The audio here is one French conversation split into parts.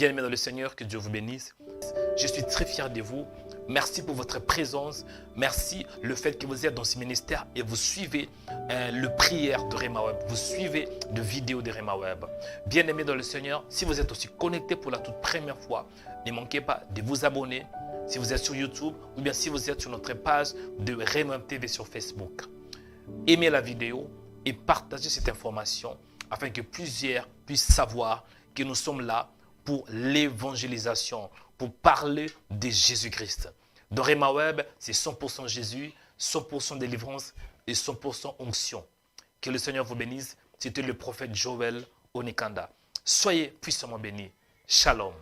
Bien-aimés dans le Seigneur, que Dieu vous bénisse. Je suis très fier de vous. Merci pour votre présence. Merci le fait que vous êtes dans ce ministère et vous suivez le prière de Rhema Web. Vous suivez les vidéos de Rhema Web. Bien-aimés dans le Seigneur, si vous êtes aussi connecté pour la toute première fois, ne manquez pas de vous abonner. Si vous êtes sur YouTube ou bien si vous êtes sur notre page de Rhema TV sur Facebook. Aimez la vidéo et partagez cette information afin que plusieurs puissent savoir que nous sommes là pour l'évangélisation, pour parler de Jésus-Christ. Dans Rhema Web, c'est 100% Jésus, 100% délivrance et 100% onction. Que le Seigneur vous bénisse. C'était le prophète Joël Onikanda. Soyez puissamment bénis. Shalom.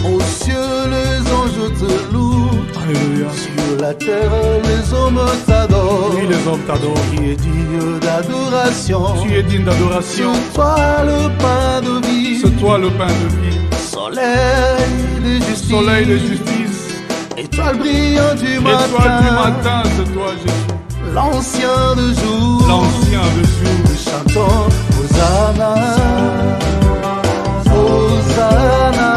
Aux cieux, les anges te louent. Alléluia. Sur la terre, les hommes t'adorent. Oui, les hommes t'adorent. Qui est digne d'adoration. Tu es digne d'adoration. Sur toi, le pain de vie. C'est toi le pain de vie. Soleil de justice. Soleil de justice. Étoile brillante du matin. Étoile du matin, c'est toi Jésus. L'ancien de jour. L'ancien de jour. Nous chantons Hosanna. Hosanna.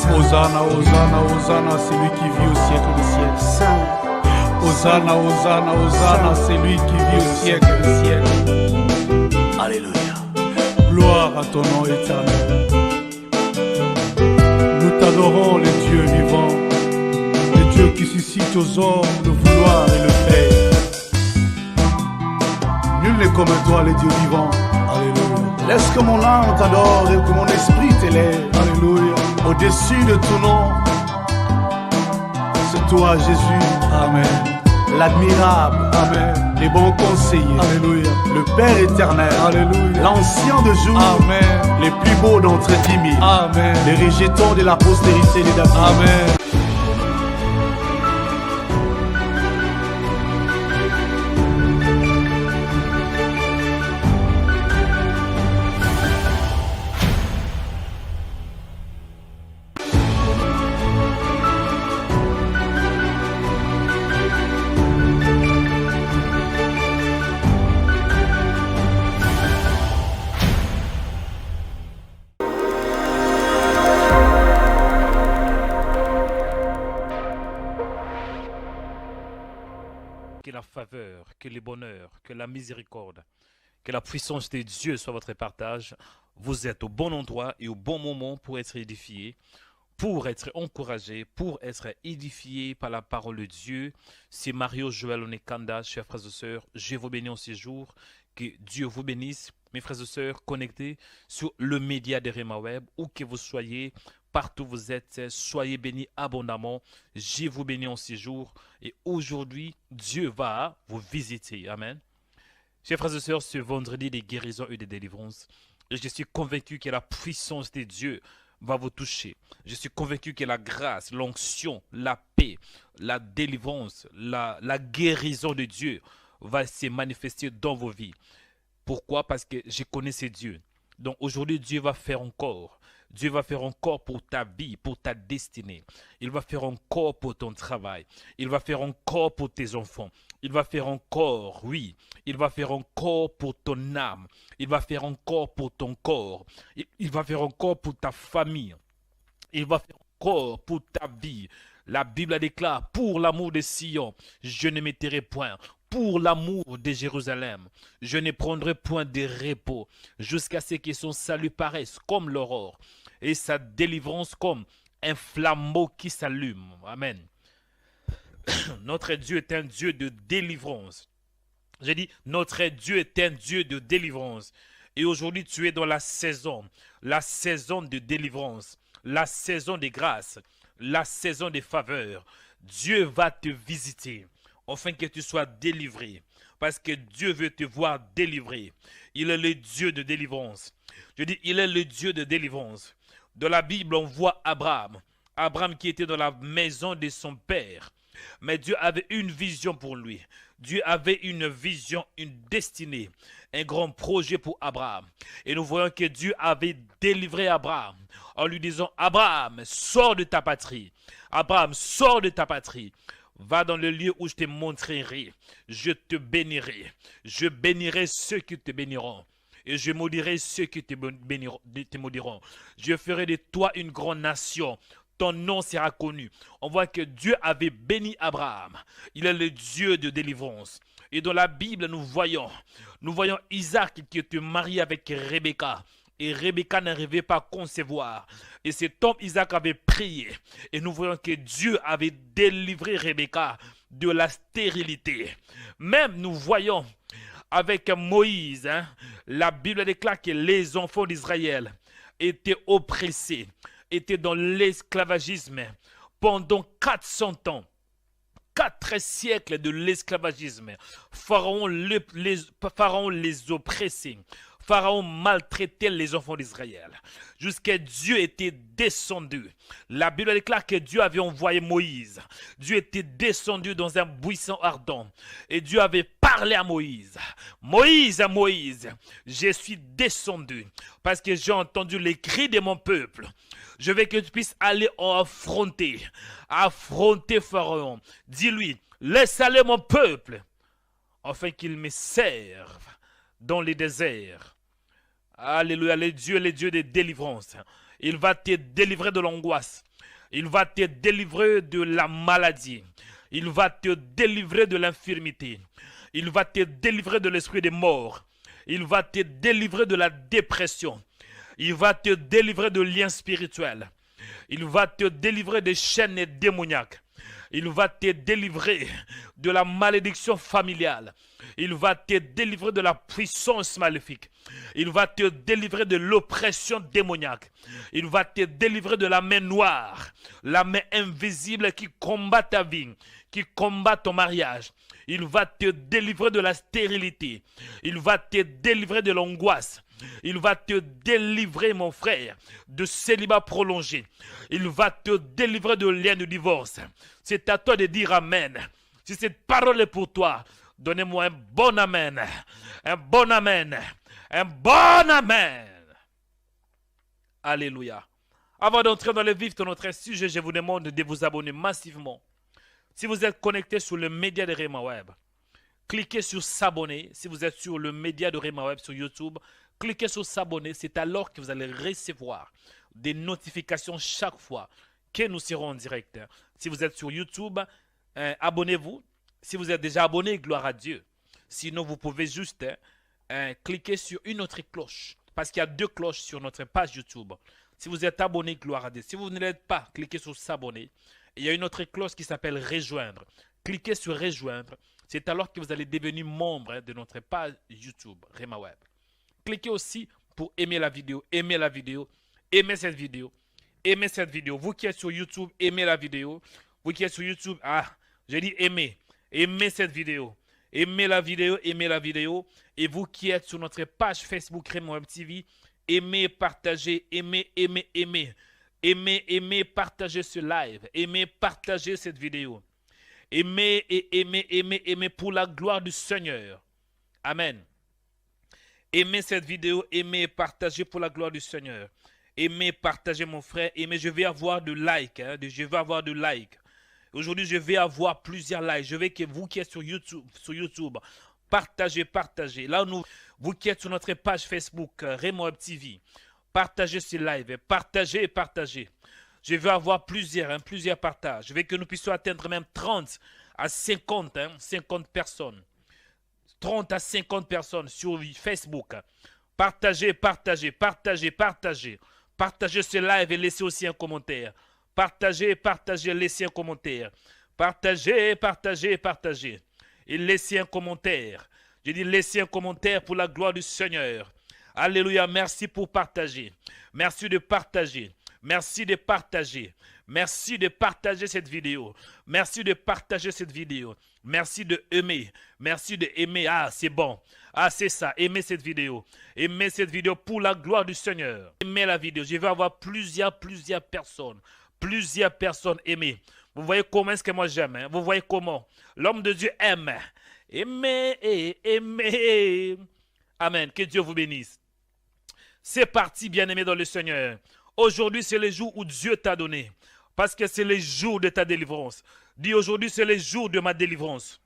Hosanna, Hosanna, Hosanna, c'est lui qui vit au siècle des siècles. Hosanna, Hosanna, Hosanna, c'est lui qui vit au siècle des siècles. Alléluia. Gloire à ton nom éternel. Nous t'adorons, les dieux vivants, les dieux qui suscitent aux hommes le vouloir et le faire. Nul n'est comme toi, les dieux vivants. Alléluia. Laisse que mon âme t'adore et que mon esprit t'élève. Alléluia. Au-dessus de tout nom, c'est toi Jésus. Amen. L'admirable. Amen. Les bons conseillers. Alléluia. Le Père éternel. Alléluia. L'ancien de jour. Amen. Les plus beaux d'entre 10 000. Amen. Les rejetons de la postérité des David. Amen. Que la faveur, que le bonheur, que la miséricorde, que la puissance de Dieu soit votre partage. Vous êtes au bon endroit et au bon moment pour être édifié, pour être encouragé, pour être édifié par la parole de Dieu. C'est Mario Joël Onikanda, chers frères et sœurs. Je vous bénis en ce jour. Que Dieu vous bénisse, mes frères et sœurs, connectés sur le média de Rhema Web, où que vous soyez. Partout où vous êtes, soyez bénis abondamment. Je vous bénis en ce jour. Et aujourd'hui, Dieu va vous visiter. Amen. Chers frères et sœurs, ce vendredi des guérisons et des délivrances, je suis convaincu que la puissance de Dieu va vous toucher. Je suis convaincu que la grâce, l'onction, la paix, la délivrance, la guérison de Dieu va se manifester dans vos vies. Pourquoi? Parce que je connais ce Dieu. Donc aujourd'hui, Dieu va faire encore. Dieu va faire encore pour ta vie, pour ta destinée. Il va faire encore pour ton travail. Il va faire encore pour tes enfants. Il va faire encore, oui. Il va faire encore pour ton âme. Il va faire encore pour ton corps. Il va faire encore pour ta famille. Il va faire encore pour ta vie. La Bible déclare, pour l'amour de Sion, je ne m'étairai point. Pour l'amour de Jérusalem, je ne prendrai point de repos jusqu'à ce que son salut paraisse comme l'aurore et sa délivrance comme un flambeau qui s'allume. Amen. Notre Dieu est un Dieu de délivrance. J'ai dit, notre Dieu est un Dieu de délivrance. Et aujourd'hui, tu es dans la saison de délivrance, la saison des grâces, la saison des faveurs. Dieu va te visiter afin que tu sois délivré. Parce que Dieu veut te voir délivré. Il est le Dieu de délivrance. Je dis, il est le Dieu de délivrance. Dans la Bible, on voit Abraham. Abraham qui était dans la maison de son père. Mais Dieu avait une vision pour lui. Dieu avait une vision, une destinée, un grand projet pour Abraham. Et nous voyons que Dieu avait délivré Abraham en lui disant, Abraham, sors de ta patrie. Abraham, sors de ta patrie. Va dans le lieu où je te montrerai. Je te bénirai. Je bénirai ceux qui te béniront. Et je maudirai ceux qui te maudiront. Je ferai de toi une grande nation. Ton nom sera connu. On voit que Dieu avait béni Abraham. Il est le Dieu de délivrance. Et dans la Bible, nous voyons Isaac qui était marié avec Rebecca. Et Rebecca n'arrivait pas à concevoir. Et cet homme Isaac avait prié. Et nous voyons que Dieu avait délivré Rebecca de la stérilité. Même nous voyons avec Moïse, la Bible déclare que les enfants d'Israël étaient oppressés, étaient dans l'esclavagisme pendant 400 ans. 4 siècles de l'esclavagisme. Pharaon les oppressait. Pharaon maltraitait les enfants d'Israël. Jusqu'à Dieu était descendu. La Bible déclare que Dieu avait envoyé Moïse. Dieu était descendu dans un buisson ardent. Et Dieu avait parlé à Moïse. Moïse, je suis descendu parce que j'ai entendu les cris de mon peuple. Je veux que tu puisses aller affronter Pharaon. Dis-lui, laisse aller mon peuple afin qu'il me serve dans les déserts. Alléluia, les dieux de délivrance. Il va te délivrer de l'angoisse. Il va te délivrer de la maladie. Il va te délivrer de l'infirmité. Il va te délivrer de l'esprit de mort. Il va te délivrer de la dépression. Il va te délivrer de liens spirituels. Il va te délivrer des chaînes démoniaques. Il va te délivrer de la malédiction familiale. Il va te délivrer de la puissance maléfique. Il va te délivrer de l'oppression démoniaque. Il va te délivrer de la main noire, la main invisible qui combat ta vie, qui combat ton mariage. Il va te délivrer de la stérilité. Il va te délivrer de l'angoisse. Il va te délivrer, mon frère, de célibat prolongé. Il va te délivrer de lien de divorce. C'est à toi de dire Amen. Si cette parole est pour toi, donnez-moi un bon Amen. Un bon Amen. Un bon Amen. Alléluia. Avant d'entrer dans le vif de notre sujet, je vous demande de vous abonner massivement. Si vous êtes connecté sur le média de Rema Web, cliquez sur s'abonner. Si vous êtes sur le média de Rema Web sur YouTube, cliquez sur s'abonner. C'est alors que vous allez recevoir des notifications chaque fois que nous serons en direct. Si vous êtes sur YouTube, abonnez-vous. Si vous êtes déjà abonné, gloire à Dieu. Sinon, vous pouvez juste cliquer sur une autre cloche. Parce qu'il y a 2 cloches sur notre page YouTube. Si vous êtes abonné, gloire à Dieu. Si vous ne l'êtes pas, cliquez sur s'abonner. Il y a une autre cloche qui s'appelle rejoindre. Cliquez sur rejoindre. C'est alors que vous allez devenir membre de notre page YouTube, Rema Web. Cliquez aussi pour aimer la vidéo. Aimez la vidéo. Aimez cette vidéo. Aimez cette vidéo. Vous qui êtes sur YouTube, aimez la vidéo. Vous qui êtes sur YouTube, j'ai dit aimez. Aimez cette vidéo. Aimez la vidéo. Aimez la vidéo. Et vous qui êtes sur notre page Facebook Rema Web TV, aimez, partagez, aimez. Aimez, partagez ce live. Aimez, partagez cette vidéo. Aimez et aimez pour la gloire du Seigneur. Amen. Aimez cette vidéo, aimez et partagez pour la gloire du Seigneur. Aimez, partagez mon frère. Aimez, je vais avoir de likes. Je vais avoir de likes. Aujourd'hui, je vais avoir plusieurs likes. Je veux que vous qui êtes sur YouTube, partagez. Là, vous qui êtes sur notre page Facebook, Rema Web TV, partagez ce live, partagez. Je veux avoir plusieurs partages. Je veux que nous puissions atteindre même 30 à 50 personnes. 30 à 50 personnes sur Facebook. Partagez. Partagez ce live et laissez aussi un commentaire. Partagez, laissez un commentaire. Partagez. Et laissez un commentaire. Je dis laissez un commentaire pour la gloire du Seigneur. Alléluia, merci pour partager. Merci de partager. Merci de partager. Merci de partager cette vidéo. Merci de partager cette vidéo. Merci de aimer. Merci de aimer. Ah, c'est bon. Ah, c'est ça. Aimez cette vidéo. Aimez cette vidéo pour la gloire du Seigneur. Aimez la vidéo. Je vais avoir plusieurs personnes. Plusieurs personnes aimées. Vous voyez comment est-ce que moi j'aime. Hein? Vous voyez comment l'homme de Dieu aime. Aimez et aimez. Amen. Que Dieu vous bénisse. C'est parti, bien-aimé dans le Seigneur. Aujourd'hui, c'est le jour où Dieu t'a donné. Parce que c'est le jour de ta délivrance. Dis aujourd'hui, c'est le jour de ma délivrance.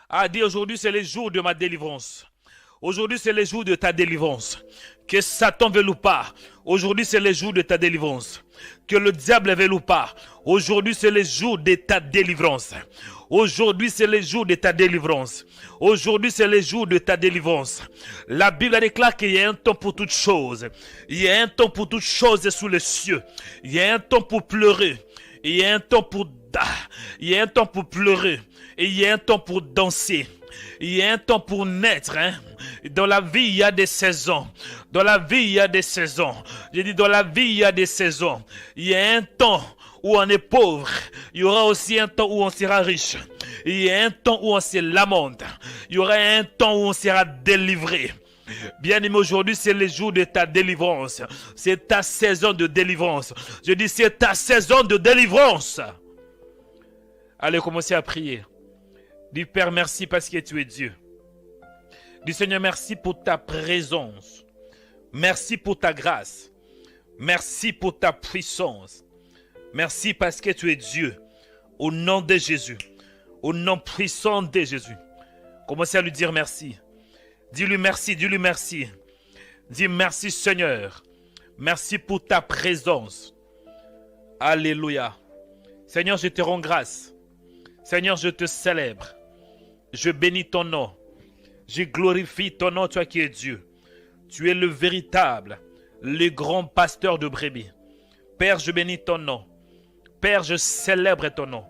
Ah, dis aujourd'hui, c'est le jour de ma délivrance. Aujourd'hui, c'est le jour de ta délivrance. Que Satan veuille ou pas. Aujourd'hui, c'est le jour de ta délivrance. Que le diable veuille ou pas. Aujourd'hui, c'est le jour de ta délivrance. Aujourd'hui, c'est le jour de ta délivrance. Aujourd'hui, c'est le jour de ta délivrance. La Bible déclare qu'il y a un temps pour toutes choses. Il y a un temps pour toutes choses sous les cieux. Il y a un temps pour pleurer. Il y a un temps pour il y a un temps pour pleurer. Et il y a un temps pour danser. Il y a un temps pour naître. Hein? Dans la vie, il y a des saisons. Dans la vie, il y a des saisons. J'ai dit, dans la vie, il y a des saisons. Il y a un temps où on est pauvre. Il y aura aussi un temps où on sera riche. Il y a un temps où on se lamente. Il y aura un temps où on sera délivré. Bien-aimé, aujourd'hui, c'est le jour de ta délivrance. C'est ta saison de délivrance. Je dis, c'est ta saison de délivrance. Allez, commencez à prier. Dis, Père, merci parce que tu es Dieu. Dis, Seigneur, merci pour ta présence. Merci pour ta grâce. Merci pour ta puissance. Merci parce que tu es Dieu. Au nom de Jésus. Au nom puissant de Jésus. Commencez à lui dire merci. Dis-lui merci, dis-lui merci. Dis merci Seigneur. Merci pour ta présence. Alléluia. Seigneur, je te rends grâce. Seigneur, je te célèbre. Je bénis ton nom. Je glorifie ton nom, toi qui es Dieu. Tu es le véritable, le grand pasteur de brebis. Père, je bénis ton nom. Père, je célèbre ton nom.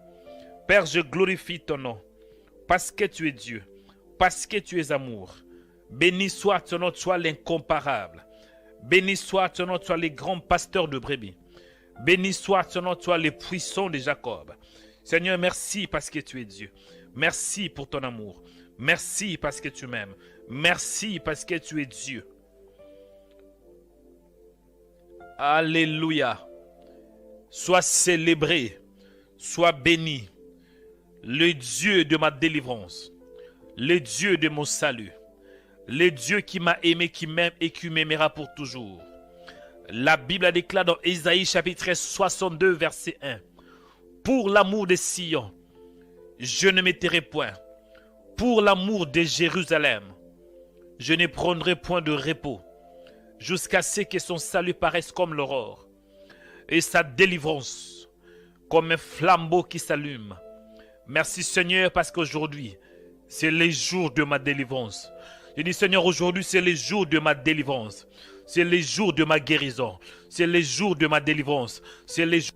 Père, je glorifie ton nom. Parce que tu es Dieu. Parce que tu es amour. Béni soit ton nom, toi l'incomparable. Béni soit ton nom, toi le grand pasteur de brebis. Béni soit ton nom, toi le puissant de Jacob. Seigneur, merci parce que tu es Dieu. Merci pour ton amour. Merci parce que tu m'aimes. Merci parce que tu es Dieu. Alléluia. Sois célébré, sois béni. Le Dieu de ma délivrance. Le Dieu de mon salut. Le Dieu qui m'a aimé, qui m'aime et qui m'aimera pour toujours. La Bible déclare dans Ésaïe chapitre 62 verset 1. Pour l'amour de Sion, je ne m'étairai point. Pour l'amour de Jérusalem, je ne prendrai point de repos, jusqu'à ce que son salut paraisse comme l'aurore, et sa délivrance comme un flambeau qui s'allume. Merci Seigneur, parce qu'aujourd'hui, c'est le jour de ma délivrance. Je dis Seigneur, aujourd'hui, c'est le jour de ma délivrance. C'est le jour de ma guérison. C'est le jour de ma délivrance. C'est le jour.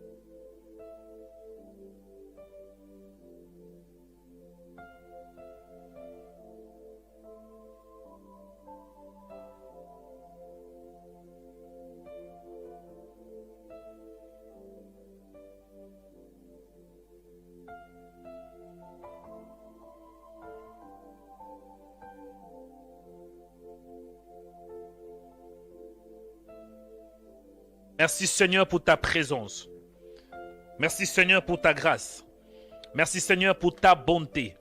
Merci Seigneur pour ta présence. Merci Seigneur pour ta grâce. Merci Seigneur pour ta bonté.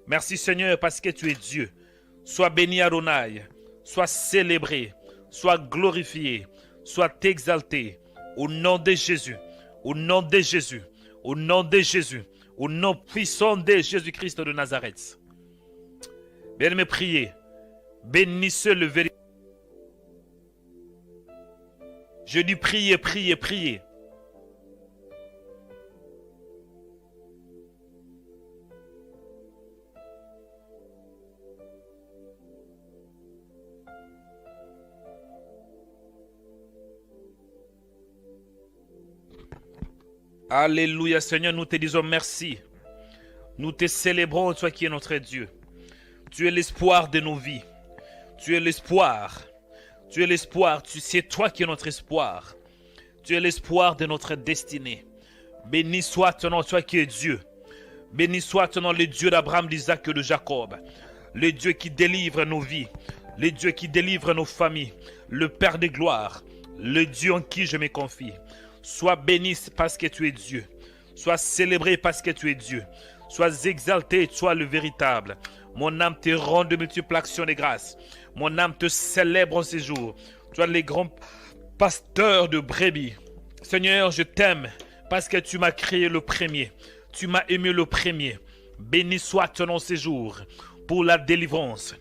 Merci Seigneur parce que tu es Dieu. Sois béni Adonai. Sois célébré. Sois glorifié. Sois exalté. Au nom de Jésus. Au nom de Jésus. Au nom de Jésus. Au nom puissant de Jésus-Christ de Nazareth. Bien-aimés, priez. Bénissez le véritable. Je dis priez, priez, priez. Alléluia Seigneur, nous te disons merci. Nous te célébrons, toi qui es notre Dieu. Tu es l'espoir de nos vies. Tu es l'espoir. Tu es l'espoir, c'est toi qui es notre espoir. Tu es l'espoir de notre destinée. Béni soit ton nom, toi qui es Dieu. Béni soit ton nom, le Dieu d'Abraham, d'Isaac et de Jacob. Le Dieu qui délivre nos vies. Le Dieu qui délivre nos familles. Le Père de gloire. Le Dieu en qui je me confie. Sois béni parce que tu es Dieu. Sois célébré parce que tu es Dieu. Sois exalté, sois le véritable. Mon âme te rend de multiples actions de grâce. Mon âme te célèbre en ces jours. Tu es les grands pasteurs de brebis. Seigneur, je t'aime parce que tu m'as créé le premier. Tu m'as aimé le premier. Béni soit ton nom ces jours pour la délivrance.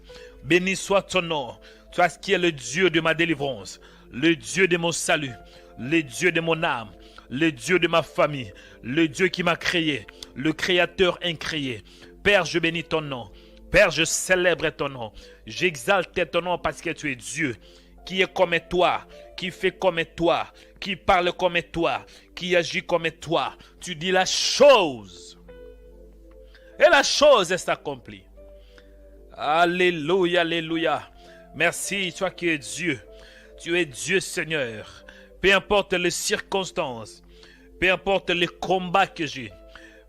Béni soit ton nom. Toi qui es le Dieu de ma délivrance. Le Dieu de mon salut. Le Dieu de mon âme. Le Dieu de ma famille. Le Dieu qui m'a créé. Le Créateur incréé. Père, je bénis ton nom. Père, je célèbre ton nom. J'exalte ton nom parce que tu es Dieu. Qui est comme toi, qui fait comme toi, qui parle comme toi, qui agit comme toi. Tu dis la chose. Et la chose est accomplie. Alléluia, alléluia. Merci, toi qui es Dieu. Tu es Dieu, Seigneur. Peu importe les circonstances, peu importe les combats que j'ai,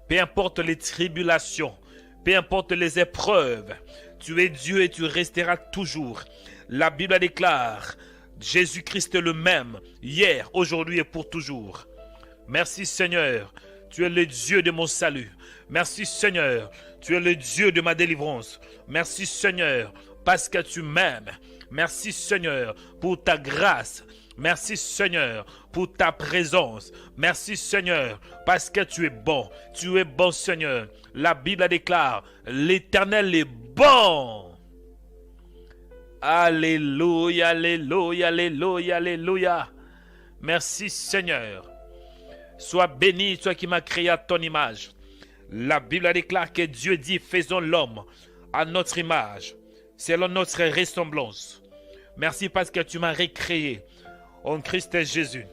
peu importe les tribulations, peu importe les épreuves, tu es Dieu et tu resteras toujours. La Bible déclare, Jésus-Christ est le même, hier, aujourd'hui et pour toujours. Merci Seigneur, tu es le Dieu de mon salut. Merci Seigneur, tu es le Dieu de ma délivrance. Merci Seigneur, parce que tu m'aimes. Merci Seigneur pour ta grâce. Merci Seigneur pour ta présence. Merci Seigneur parce que tu es bon. Tu es bon Seigneur. La Bible déclare, l'Éternel est bon. Alléluia, alléluia, alléluia, alléluia. Merci Seigneur. Sois béni, toi qui m'as créé à ton image. La Bible déclare que Dieu dit, faisons l'homme à notre image, selon notre ressemblance. Merci parce que tu m'as recréé en Christ Jésus.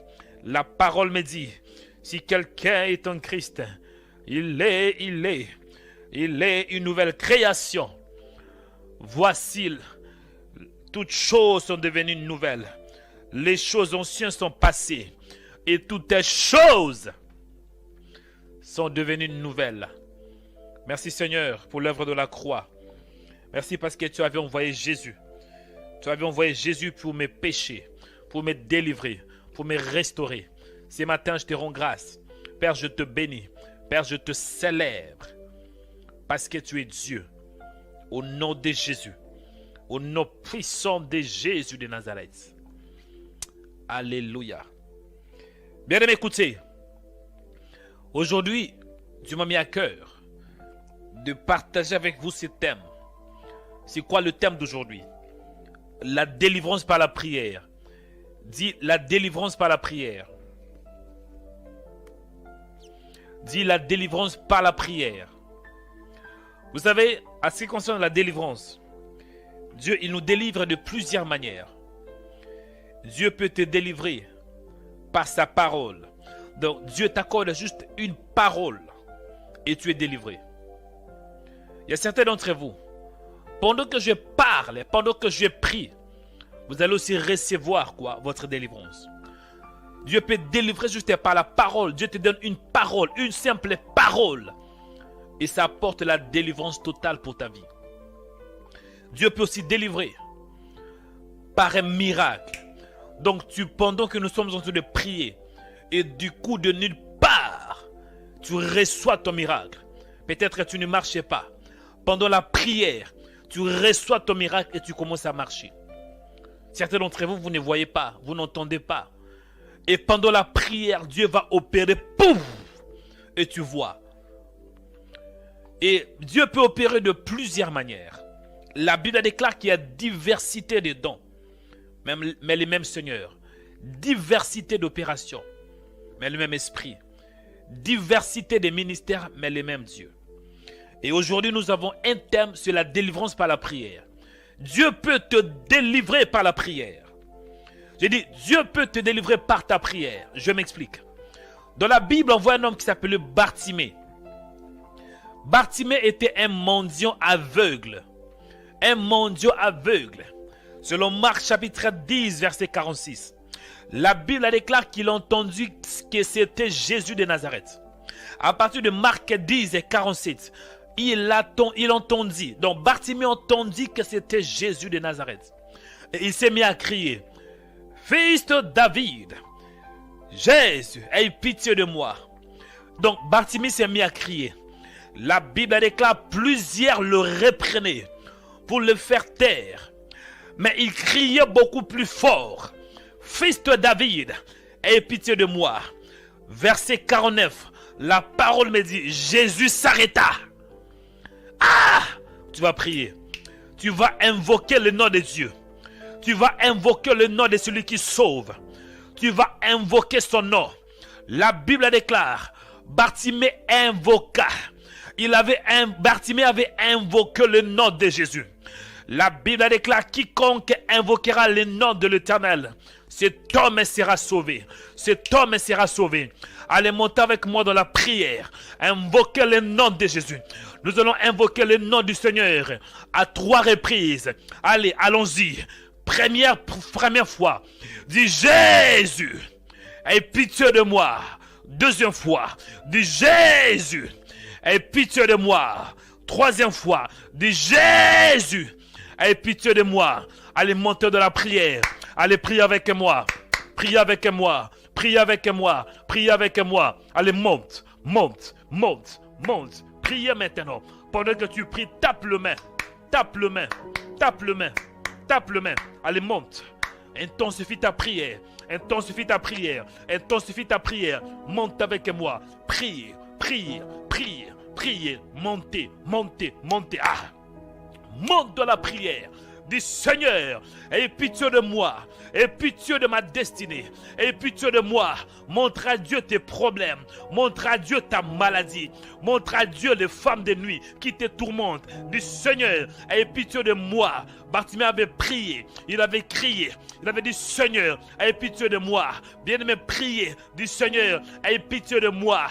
La parole me dit, si quelqu'un est en Christ, il est une nouvelle création. Voici, toutes choses sont devenues nouvelles. Les choses anciennes sont passées et toutes les choses sont devenues nouvelles. Merci Seigneur pour l'œuvre de la croix. Merci parce que tu avais envoyé Jésus. Tu avais envoyé Jésus pour mes péchés, pour me délivrer, pour me restaurer. Ce matin, je te rends grâce. Père, je te bénis. Père, je te célèbre parce que tu es Dieu. Au nom de Jésus. Au nom puissant de Jésus de Nazareth. Alléluia. Bien aimé, écoutez. Aujourd'hui, Dieu m'a mis à cœur de partager avec vous ce thème. C'est quoi le thème d'aujourd'hui? La délivrance par la prière. Dis la délivrance par la prière. Dis la délivrance par la prière. Vous savez, à ce qui concerne la délivrance, Dieu, il nous délivre de plusieurs manières. Dieu peut te délivrer par sa parole. Donc, Dieu t'accorde juste une parole et tu es délivré. Il y a certains d'entre vous, pendant que je parle, pendant que je prie, vous allez aussi recevoir quoi? Votre délivrance. Dieu peut délivrer juste par la parole. Dieu te donne une parole, une simple parole. Et ça apporte la délivrance totale pour ta vie. Dieu peut aussi délivrer par un miracle. Donc pendant que nous sommes en train de prier, et du coup de nulle part, tu reçois ton miracle. Peut-être que tu ne marchais pas. Pendant la prière, tu reçois ton miracle et tu commences à marcher. Certains d'entre vous, vous ne voyez pas, vous n'entendez pas. Et pendant la prière, Dieu va opérer, pouf, et tu vois. Et Dieu peut opérer de plusieurs manières. La Bible déclare qu'il y a diversité de dons, mais les mêmes seigneurs. Diversité d'opérations, mais le même esprit. Diversité de ministères, mais les mêmes dieux. Et aujourd'hui, nous avons un thème sur la délivrance par la prière. Dieu peut te délivrer par la prière. J'ai dit, Dieu peut te délivrer par ta prière. Je m'explique. Dans la Bible, on voit un homme qui s'appelait Bartimée. Bartimée était un mendiant aveugle. Un mendiant aveugle. Selon Marc chapitre 10, verset 46. La Bible déclare qu'il a entendu que c'était Jésus de Nazareth. À partir de Marc 10 et 47, il entendit. Donc Bartimée entendit que c'était Jésus de Nazareth. Et il s'est mis à crier, Fils de David, Jésus, aie pitié de moi. Donc Bartimée s'est mis à crier. La Bible déclare plusieurs le reprenaient pour le faire taire. Mais il criait beaucoup plus fort. Fils de David, aie pitié de moi. Verset 49, la parole me dit, Jésus s'arrêta. Ah! Tu vas prier. Tu vas invoquer le nom de Dieu. Tu vas invoquer le nom de celui qui sauve. Tu vas invoquer son nom. La Bible déclare, Bartimée invoqua. Bartimée avait invoqué le nom de Jésus. La Bible déclare, quiconque invoquera le nom de l'Éternel, cet homme sera sauvé. Cet homme sera sauvé. Allez monter avec moi dans la prière. Invoquez le nom de Jésus. Nous allons invoquer le nom du Seigneur à 3 reprises. Allez, allons-y. Première fois. Dis Jésus, aie pitié de moi. Deuxième fois. Dis Jésus, aie pitié de moi. Troisième fois. Dis Jésus, aie pitié de moi. Allez monter dans la prière. Allez prier avec moi. Priez avec moi. Priez avec moi. Priez avec moi. Allez, monte. Priez maintenant. Pendant que tu pries, tape le main. Allez, monte. Intensifie ta prière. Monte avec moi. Priez. Montez. Ah. Monte dans la prière. Dis Seigneur, aie pitié de moi, aie pitié de ma destinée, aie pitié de moi. Montre à Dieu tes problèmes, montre à Dieu ta maladie, montre à Dieu les femmes de nuit qui te tourmentent. Dis Seigneur, aie pitié de moi. Bartimée avait prié, il avait crié, il avait dit Seigneur, aie pitié de moi. Bien-aimé, priez, dis Seigneur, aie pitié de moi,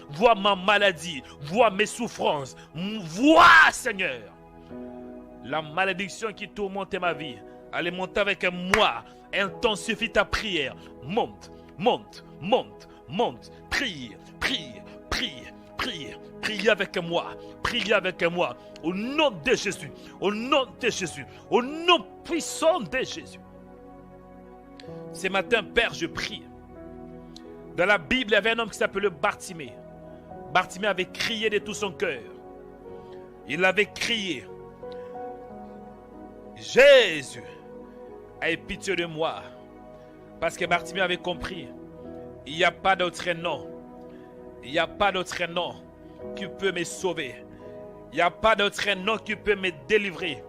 vois ma maladie, vois mes souffrances, vois Seigneur la malédiction qui tourmente ma vie. Allez, monte avec moi. Intensifie ta prière. Monte. Prie avec moi. Au nom de Jésus. Au nom puissant de Jésus. Ce matin, Père, je prie. Dans la Bible, il y avait un homme qui s'appelait Bartimée. Bartimée avait crié de tout son cœur. Il avait crié. Jésus, aie pitié de moi. Parce que Bartimée avait compris. Il n'y a pas d'autre nom. Il n'y a pas d'autre nom qui peut me sauver. Il n'y a pas d'autre nom qui peut me délivrer.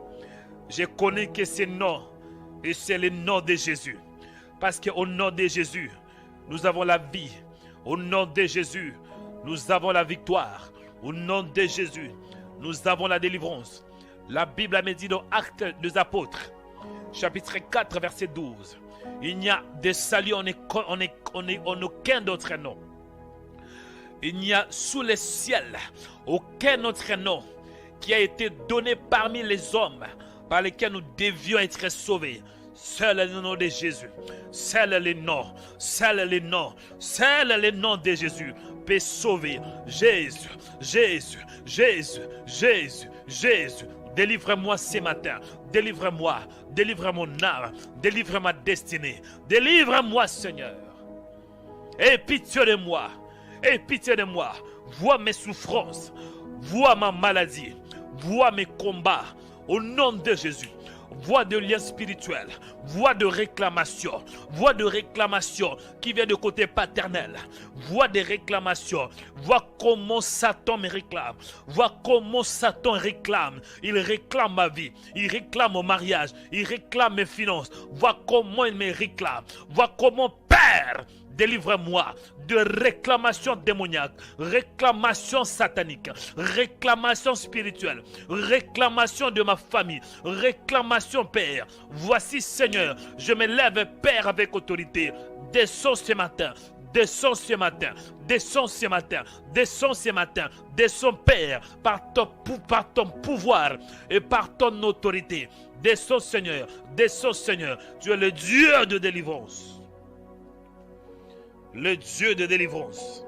Je connais que ce nom. Et c'est le nom de Jésus. Parce qu'au nom de Jésus, nous avons la vie. Au nom de Jésus, nous avons la victoire. Au nom de Jésus, nous avons la délivrance. La Bible me dit dans Actes des Apôtres, chapitre 4, verset 12, il n'y a de salut en aucun autre nom. Il n'y a sous le ciel aucun autre nom qui a été donné parmi les hommes par lesquels nous devions être sauvés. Seul le nom de Jésus, seul le nom de Jésus peut sauver. Jésus. Délivre-moi ce matin. Délivre mon âme. Délivre ma destinée. Délivre-moi, Seigneur. Aie pitié de moi. Vois mes souffrances. Vois ma maladie. Vois mes combats. Au nom de Jésus. Voix de lien spirituel, voix de réclamation qui vient de côté paternel, voix de réclamation, vois comment Satan me réclame, il réclame ma vie, il réclame mon mariage, il réclame mes finances, vois comment il me réclame, vois comment Père, délivre-moi de réclamation démoniaque, réclamation satanique, réclamation spirituelle, réclamation de ma famille, réclamation Père. Voici Seigneur, je me lève Père avec autorité. Descends ce matin, Descends ce matin, descends ce matin, descends ce matin, descends Père, par ton pouvoir et par ton autorité. Descends Seigneur, tu es le Dieu de délivrance. Le Dieu de délivrance.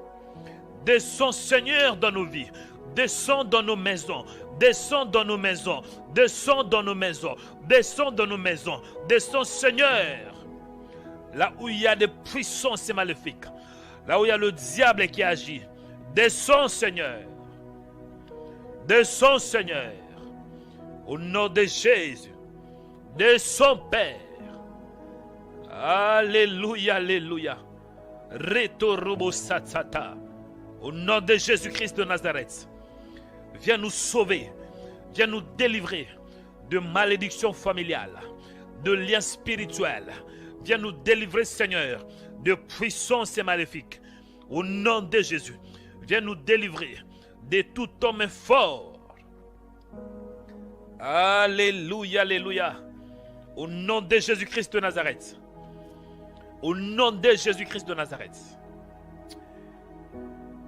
Descends Seigneur dans nos vies, descends dans nos maisons, descends dans nos maisons, descends dans nos maisons, descends dans nos maisons, descends Seigneur. Là où il y a des puissances maléfiques, là où il y a le diable qui agit, descends Seigneur. Descends Seigneur. Au nom de Jésus, descends Père. Alléluia, alléluia. Retorobo satsata. Au nom de Jésus-Christ de Nazareth, viens nous sauver, viens nous délivrer de malédictions familiales, de liens spirituels. Viens nous délivrer, Seigneur, de puissances maléfiques. Au nom de Jésus, viens nous délivrer de tout homme fort. Alléluia, alléluia. Au nom de Jésus-Christ de Nazareth. Au nom de Jésus-Christ de Nazareth.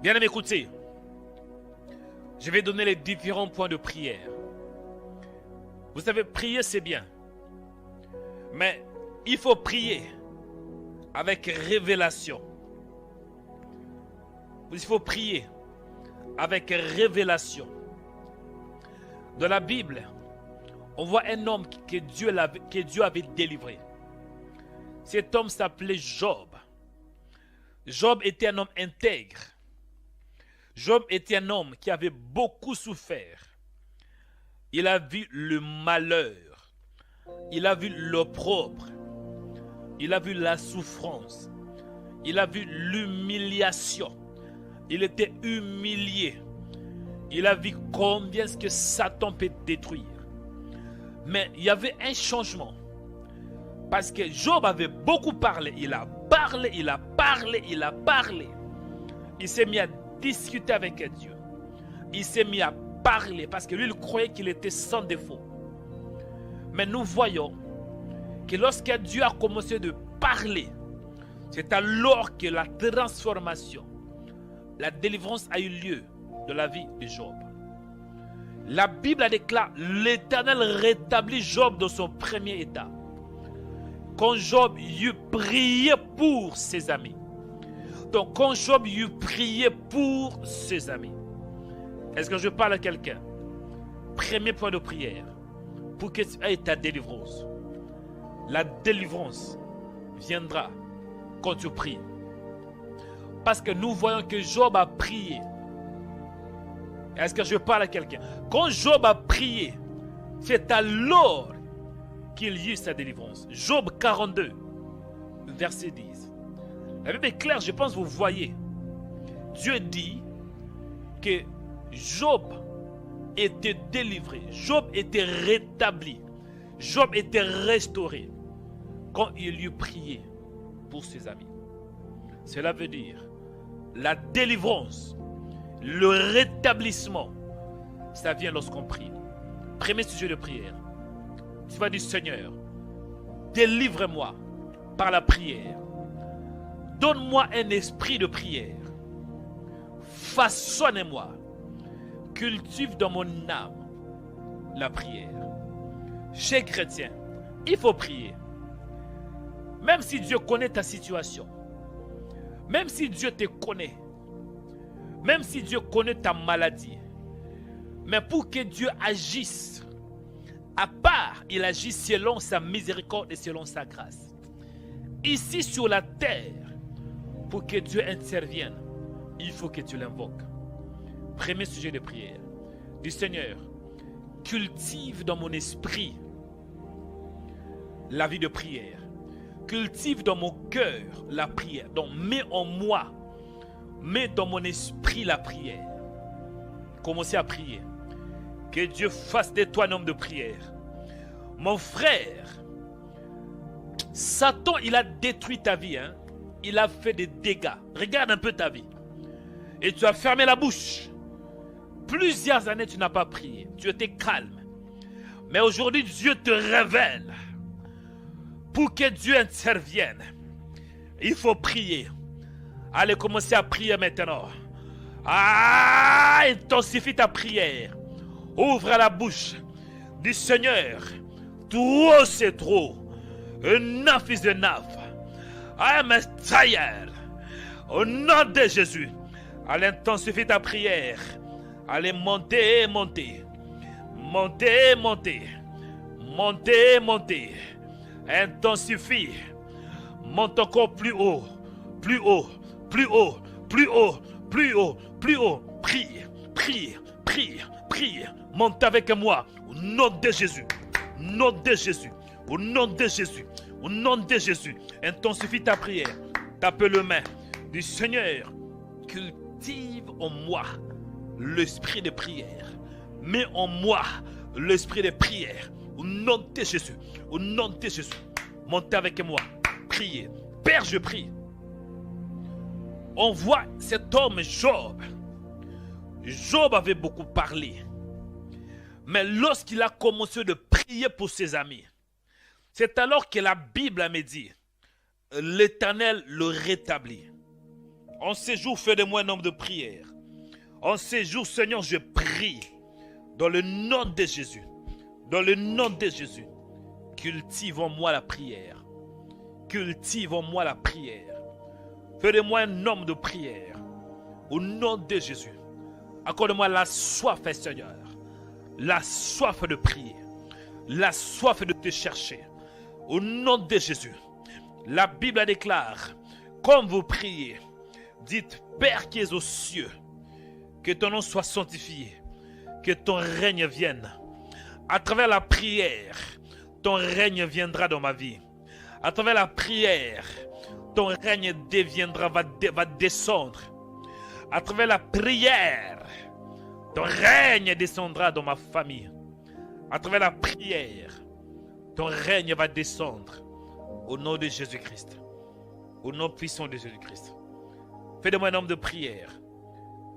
Bien aimé, écoutez. Je vais donner les différents points de prière. Vous savez, prier c'est bien. Mais il faut prier avec révélation. Il faut prier avec révélation. Dans la Bible, on voit un homme que Dieu avait délivré. Cet homme s'appelait Job. Job était un homme intègre. Job était un homme qui avait beaucoup souffert. Il a vu le malheur. Il a vu l'opprobre. Il a vu la souffrance. Il a vu l'humiliation. Il était humilié. Il a vu combien ce que Satan peut détruire. Mais il y avait un changement. Parce que Job avait beaucoup parlé. Il a parlé, il a parlé, il a parlé. Il s'est mis à discuter avec Dieu. Il s'est mis à parler parce que lui, il croyait qu'il était sans défaut. Mais nous voyons que lorsque Dieu a commencé de parler, c'est alors que la transformation, la délivrance a eu lieu de la vie de Job. La Bible déclare l'Éternel rétablit Job dans son premier état. Quand Job eut prié pour ses amis. Donc quand Job eut prié pour ses amis. Est-ce que je parle à quelqu'un? Premier point de prière. Pour que tu aies ta délivrance. La délivrance viendra quand tu pries. Parce que nous voyons que Job a prié. Est-ce que je parle à quelqu'un? Quand Job a prié, c'est alors qu'il y eut sa délivrance. Job 42, verset 10. La Bible est claire, je pense que vous voyez. Dieu dit que Job était délivré. Job était rétabli. Job était restauré quand il eut prié pour ses amis. Cela veut dire la délivrance, le rétablissement, ça vient lorsqu'on prie. Premier sujet de prière. Tu vas dire, Seigneur, délivre-moi par la prière. Donne-moi un esprit de prière. Façonne-moi. Cultive dans mon âme la prière. Chez chrétien, il faut prier. Même si Dieu connaît ta situation, même si Dieu te connaît, même si Dieu connaît ta maladie, mais pour que Dieu agisse, à part, il agit selon sa miséricorde et selon sa grâce. Ici sur la terre, pour que Dieu intervienne, il faut que tu l'invoques. Premier sujet de prière. Du Seigneur, cultive dans mon esprit la vie de prière. Cultive dans mon cœur la prière. Donc mets en moi, mets dans mon esprit la prière. Commencez à prier. Que Dieu fasse de toi un homme de prière. Mon frère, Satan, il a détruit ta vie. Il a fait des dégâts. Regarde un peu ta vie. Et tu as fermé la bouche. Plusieurs années, tu n'as pas prié. Tu étais calme. Mais aujourd'hui, Dieu te révèle. Pour que Dieu intervienne, il faut prier. Allez, commencez à prier maintenant. Ah, intensifie ta prière. Ouvre la bouche. Dis Seigneur, trop c'est trop. Enough is enough. I am tired. Au nom de Jésus. Allez, intensifie ta prière. Allez, montez, montez. Montez, montez. Montez, montez. Intensifie. Monte encore plus haut. Plus haut. Plus haut. Plus haut. Plus haut. Plus haut. Prie. Prie. Prie. Prie. Monte avec moi. Au nom de Jésus. Au nom de Jésus. Au nom de Jésus. Au nom de Jésus. Intensifie ta prière. Tape le main. Du Seigneur, cultive en moi l'esprit de prière. Mets en moi l'esprit de prière. Au nom de Jésus. Au nom de Jésus. Montez avec moi. Priez. Père, je prie. On voit cet homme Job. Job avait beaucoup parlé. Mais lorsqu'il a commencé de prier pour ses amis, c'est alors que la Bible me dit, l'Éternel le rétablit. En ces jours, fais de moi un homme de prière. En ces jours, Seigneur, je prie dans le nom de Jésus. Dans le nom de Jésus. Cultive en moi la prière. Cultive en moi la prière. Fais de moi un homme de prière. Au nom de Jésus. Accorde-moi la soif, Seigneur. La soif de prier. La soif de te chercher. Au nom de Jésus. La Bible déclare, comme vous priez, dites, Père qui es aux cieux, que ton nom soit sanctifié, que ton règne vienne. À travers la prière, ton règne viendra dans ma vie. À travers la prière, ton règne va descendre. À travers la prière, ton règne descendra dans ma famille. À travers la prière, ton règne va descendre. Au nom de Jésus-Christ. Au nom puissant de Jésus-Christ. Fais de moi un homme de prière.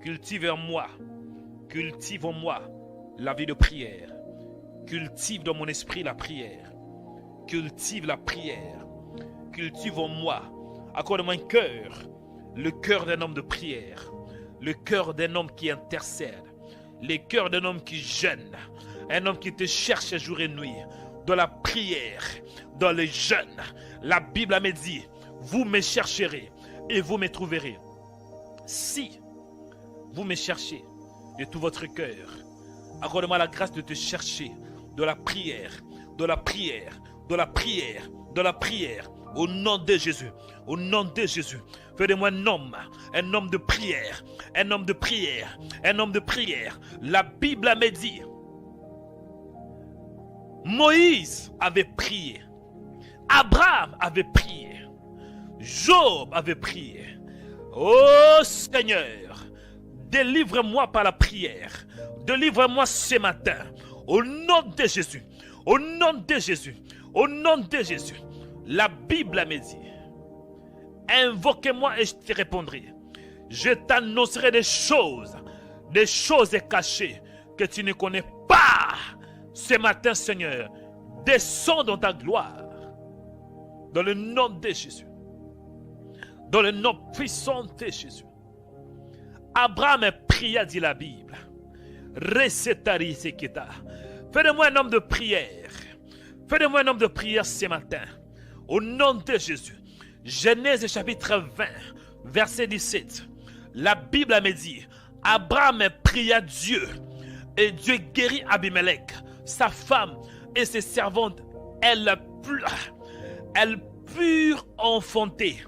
Cultive en moi. Cultive en moi la vie de prière. Cultive dans mon esprit la prière. Cultive la prière. Cultive en moi. Accorde-moi un cœur. Le cœur d'un homme de prière. Le cœur d'un homme qui intercède. Le cœur d'un homme qui jeûne. Un homme qui te cherche jour et nuit. Dans la prière, dans le jeûne. La Bible me dit, vous me chercherez et vous me trouverez. Si vous me cherchez de tout votre cœur, accorde-moi la grâce de te chercher de la prière, de la prière, de la prière, de la prière. Au nom de Jésus, au nom de Jésus, fais de moi un homme de prière, un homme de prière, un homme de prière. La Bible me dit, Moïse avait prié, Abraham avait prié, Job avait prié. Oh Seigneur, délivre-moi par la prière, délivre-moi ce matin, au nom de Jésus, au nom de Jésus, au nom de Jésus. La Bible me dit, invoquez-moi et je te répondrai. Je t'annoncerai des choses cachées que tu ne connais pas. Ce matin, Seigneur, descends dans ta gloire. Dans le nom de Jésus. Dans le nom puissant de Jésus. Abraham pria, dit la Bible. Recetari seketa. Fais de moi un homme de prière. Fais de moi un homme de prière ce matin. Au nom de Jésus. Genèse chapitre 20, verset 17. La Bible me dit, Abraham pria Dieu. Et Dieu guérit Abimelech, sa femme et ses servantes. Elles purent enfanter.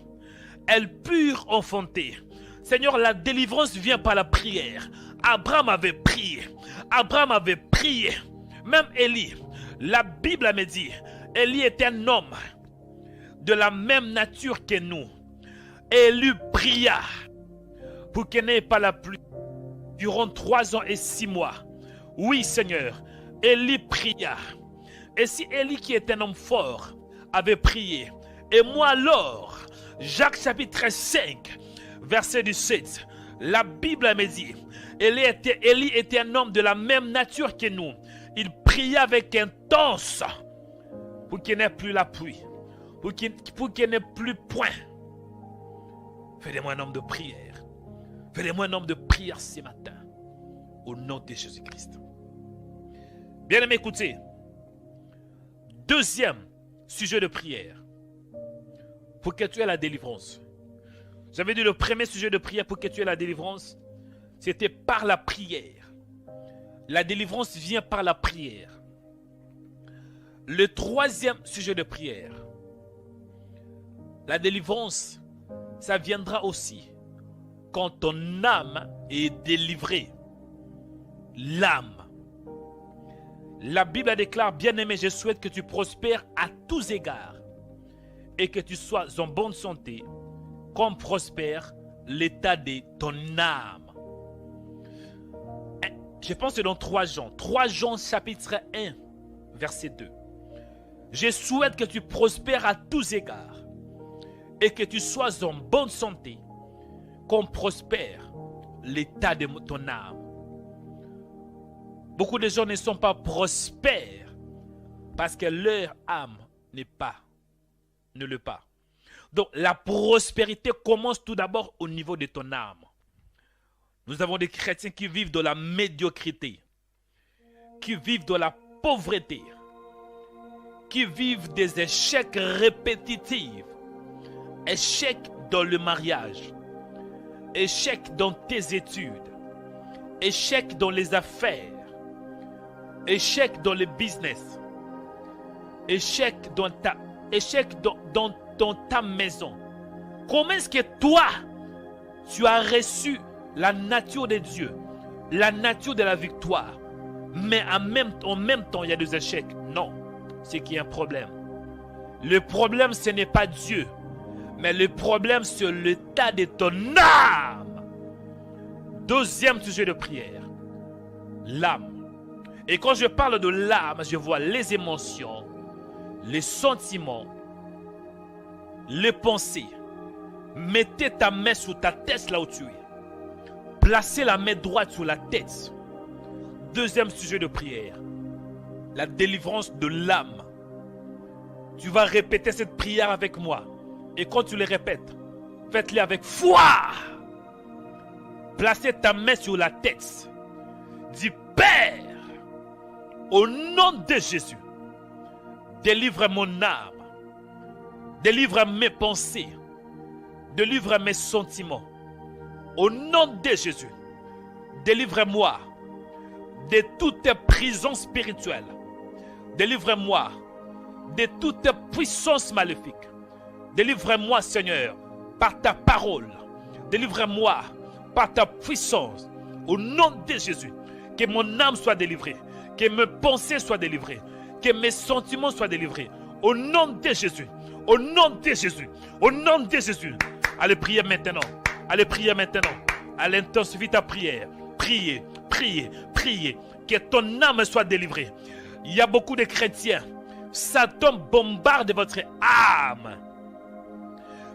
Elles purent enfanter. Seigneur, la délivrance vient par la prière. Abraham avait prié. Abraham avait prié. Même Élie. La Bible me dit, Élie était un homme de la même nature que nous. Élie pria pour qu'il n'ait pas la pluie durant 3 ans et 6 mois. Oui, Seigneur, Élie pria. Et si Élie, qui est un homme fort, avait prié, et moi alors, Jacques chapitre 5, verset 17, la Bible me dit, Élie était un homme de la même nature que nous. Il pria avec intense pour qu'il n'ait plus la pluie, pour qu'il n'ait plus point. Fais de moi un homme de prière. Fais de moi un homme de prière ce matin. Au nom de Jésus-Christ. Bien aimé, écoutez. Deuxième sujet de prière. Pour que tu aies la délivrance. J'avais dit le premier sujet de prière pour que tu aies la délivrance, c'était par la prière. La délivrance vient par la prière. Le troisième sujet de prière, la délivrance, ça viendra aussi quand ton âme est délivrée. L'âme. La Bible déclare, bien-aimé, je souhaite que tu prospères à tous égards et que tu sois en bonne santé, comme prospère l'état de ton âme. Je pense que c'est dans 3 Jean. 3 Jean chapitre 1, verset 2. Je souhaite que tu prospères à tous égards et que tu sois en bonne santé, comme prospère l'état de ton âme. Beaucoup de gens ne sont pas prospères parce que leur âme ne l'est pas. Donc la prospérité commence tout d'abord au niveau de ton âme. Nous avons des chrétiens qui vivent dans la médiocrité, qui vivent dans la pauvreté, qui vivent des échecs répétitifs, échecs dans le mariage, échecs dans tes études, échecs dans les affaires, échecs dans le business, échecs dans ta maison. Comment est-ce que toi, tu as reçu la nature de Dieu, la nature de la victoire, mais en même temps, il y a des échecs? Non, c'est qu'il y a un problème. Le problème, ce n'est pas Dieu, mais le problème, c'est l'état de ton âme. Deuxième sujet de prière, l'âme. Et quand je parle de l'âme, je vois les émotions, les sentiments, les pensées. Mettez ta main sur ta tête là où tu es. Placez la main droite sur la tête. Deuxième sujet de prière, la délivrance de l'âme. Tu vas répéter cette prière avec moi. Et quand tu les répètes, faites-les avec foi. Placez ta main sur la tête. Dis, Père, au nom de Jésus, délivre mon âme, délivre mes pensées, délivre mes sentiments. Au nom de Jésus, délivre-moi de toutes prisons spirituelles. Délivre-moi de toute puissance maléfique. Délivre-moi, Seigneur, par ta parole. Délivre-moi par ta puissance. Au nom de Jésus, que mon âme soit délivrée, que mes pensées soient délivrées, que mes sentiments soient délivrés. Au nom de Jésus, au nom de Jésus, au nom de Jésus. Allez prier maintenant. Allez prier maintenant. Allez intensifier ta prière. Priez, priez, priez. Que ton âme soit délivrée. Il y a beaucoup de chrétiens. Satan bombarde votre âme.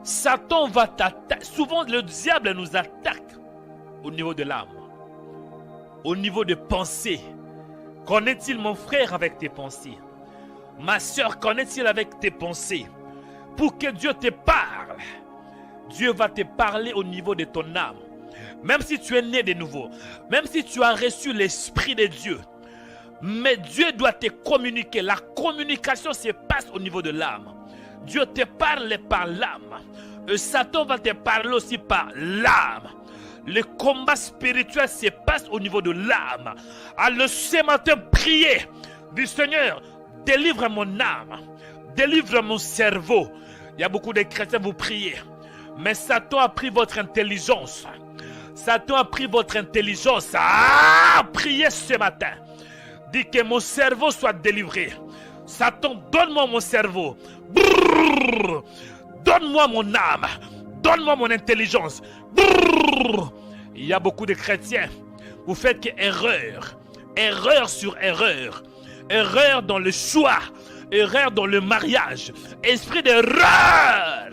Satan va t'attaquer. Souvent le diable nous attaque au niveau de l'âme. Au niveau des pensées. Qu'en-est-il, mon frère, avec tes pensées? Ma soeur, qu'en est-il avec tes pensées? Pour que Dieu te parle, Dieu va te parler au niveau de ton âme. Même si tu es né de nouveau, même si tu as reçu l'Esprit de Dieu, mais Dieu doit te communiquer. La communication se passe au niveau de l'âme. Dieu te parle par l'âme. Satan va te parler aussi par l'âme. Le combat spirituel se passe au niveau de l'âme. Alors ce matin, priez du Seigneur, délivre mon âme, délivre mon cerveau. Il y a beaucoup de chrétiens, vous priez, mais Satan a pris votre intelligence. Satan a pris votre intelligence. Priez ce matin. Dis que mon cerveau soit délivré. Satan, donne-moi mon cerveau. Brrr. Donne-moi mon âme. Donne-moi mon intelligence. Brrr. Il y a beaucoup de chrétiens. Vous faites que erreur. Erreur sur erreur. Erreur dans le choix. Erreur dans le mariage. Esprit d'erreur.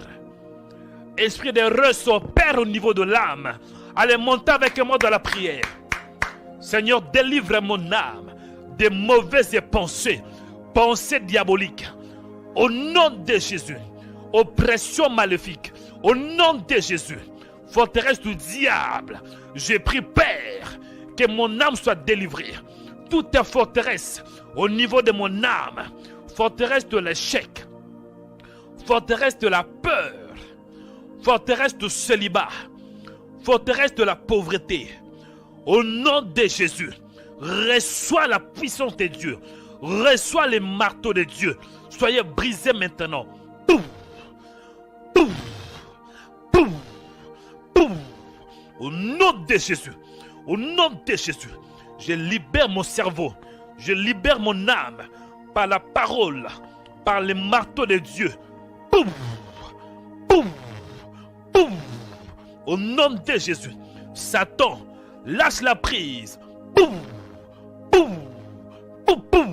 Esprit d'erreur s'opère au niveau de l'âme. Allez, montez avec moi dans la prière. Seigneur, délivre mon âme des mauvaises pensées. Pensées diaboliques. Au nom de Jésus. Oppression maléfique. Au nom de Jésus. forteresse du diable. J'ai pris, Père, que mon âme soit délivrée. Toute forteresse au niveau de mon âme, forteresse de l'échec, forteresse de la peur, forteresse du célibat, forteresse de la pauvreté, au nom de Jésus, reçois la puissance de Dieu, reçois les marteaux de Dieu. Soyez brisés maintenant. Pouf, pouf, pouf, pouf. Au nom de Jésus, au nom de Jésus, je libère mon cerveau, je libère mon âme par la parole, par les marteaux de Dieu. Pouf, pouf, pouf. Au nom de Jésus, Satan, lâche la prise. Pouf, pouf, pouf, pouf.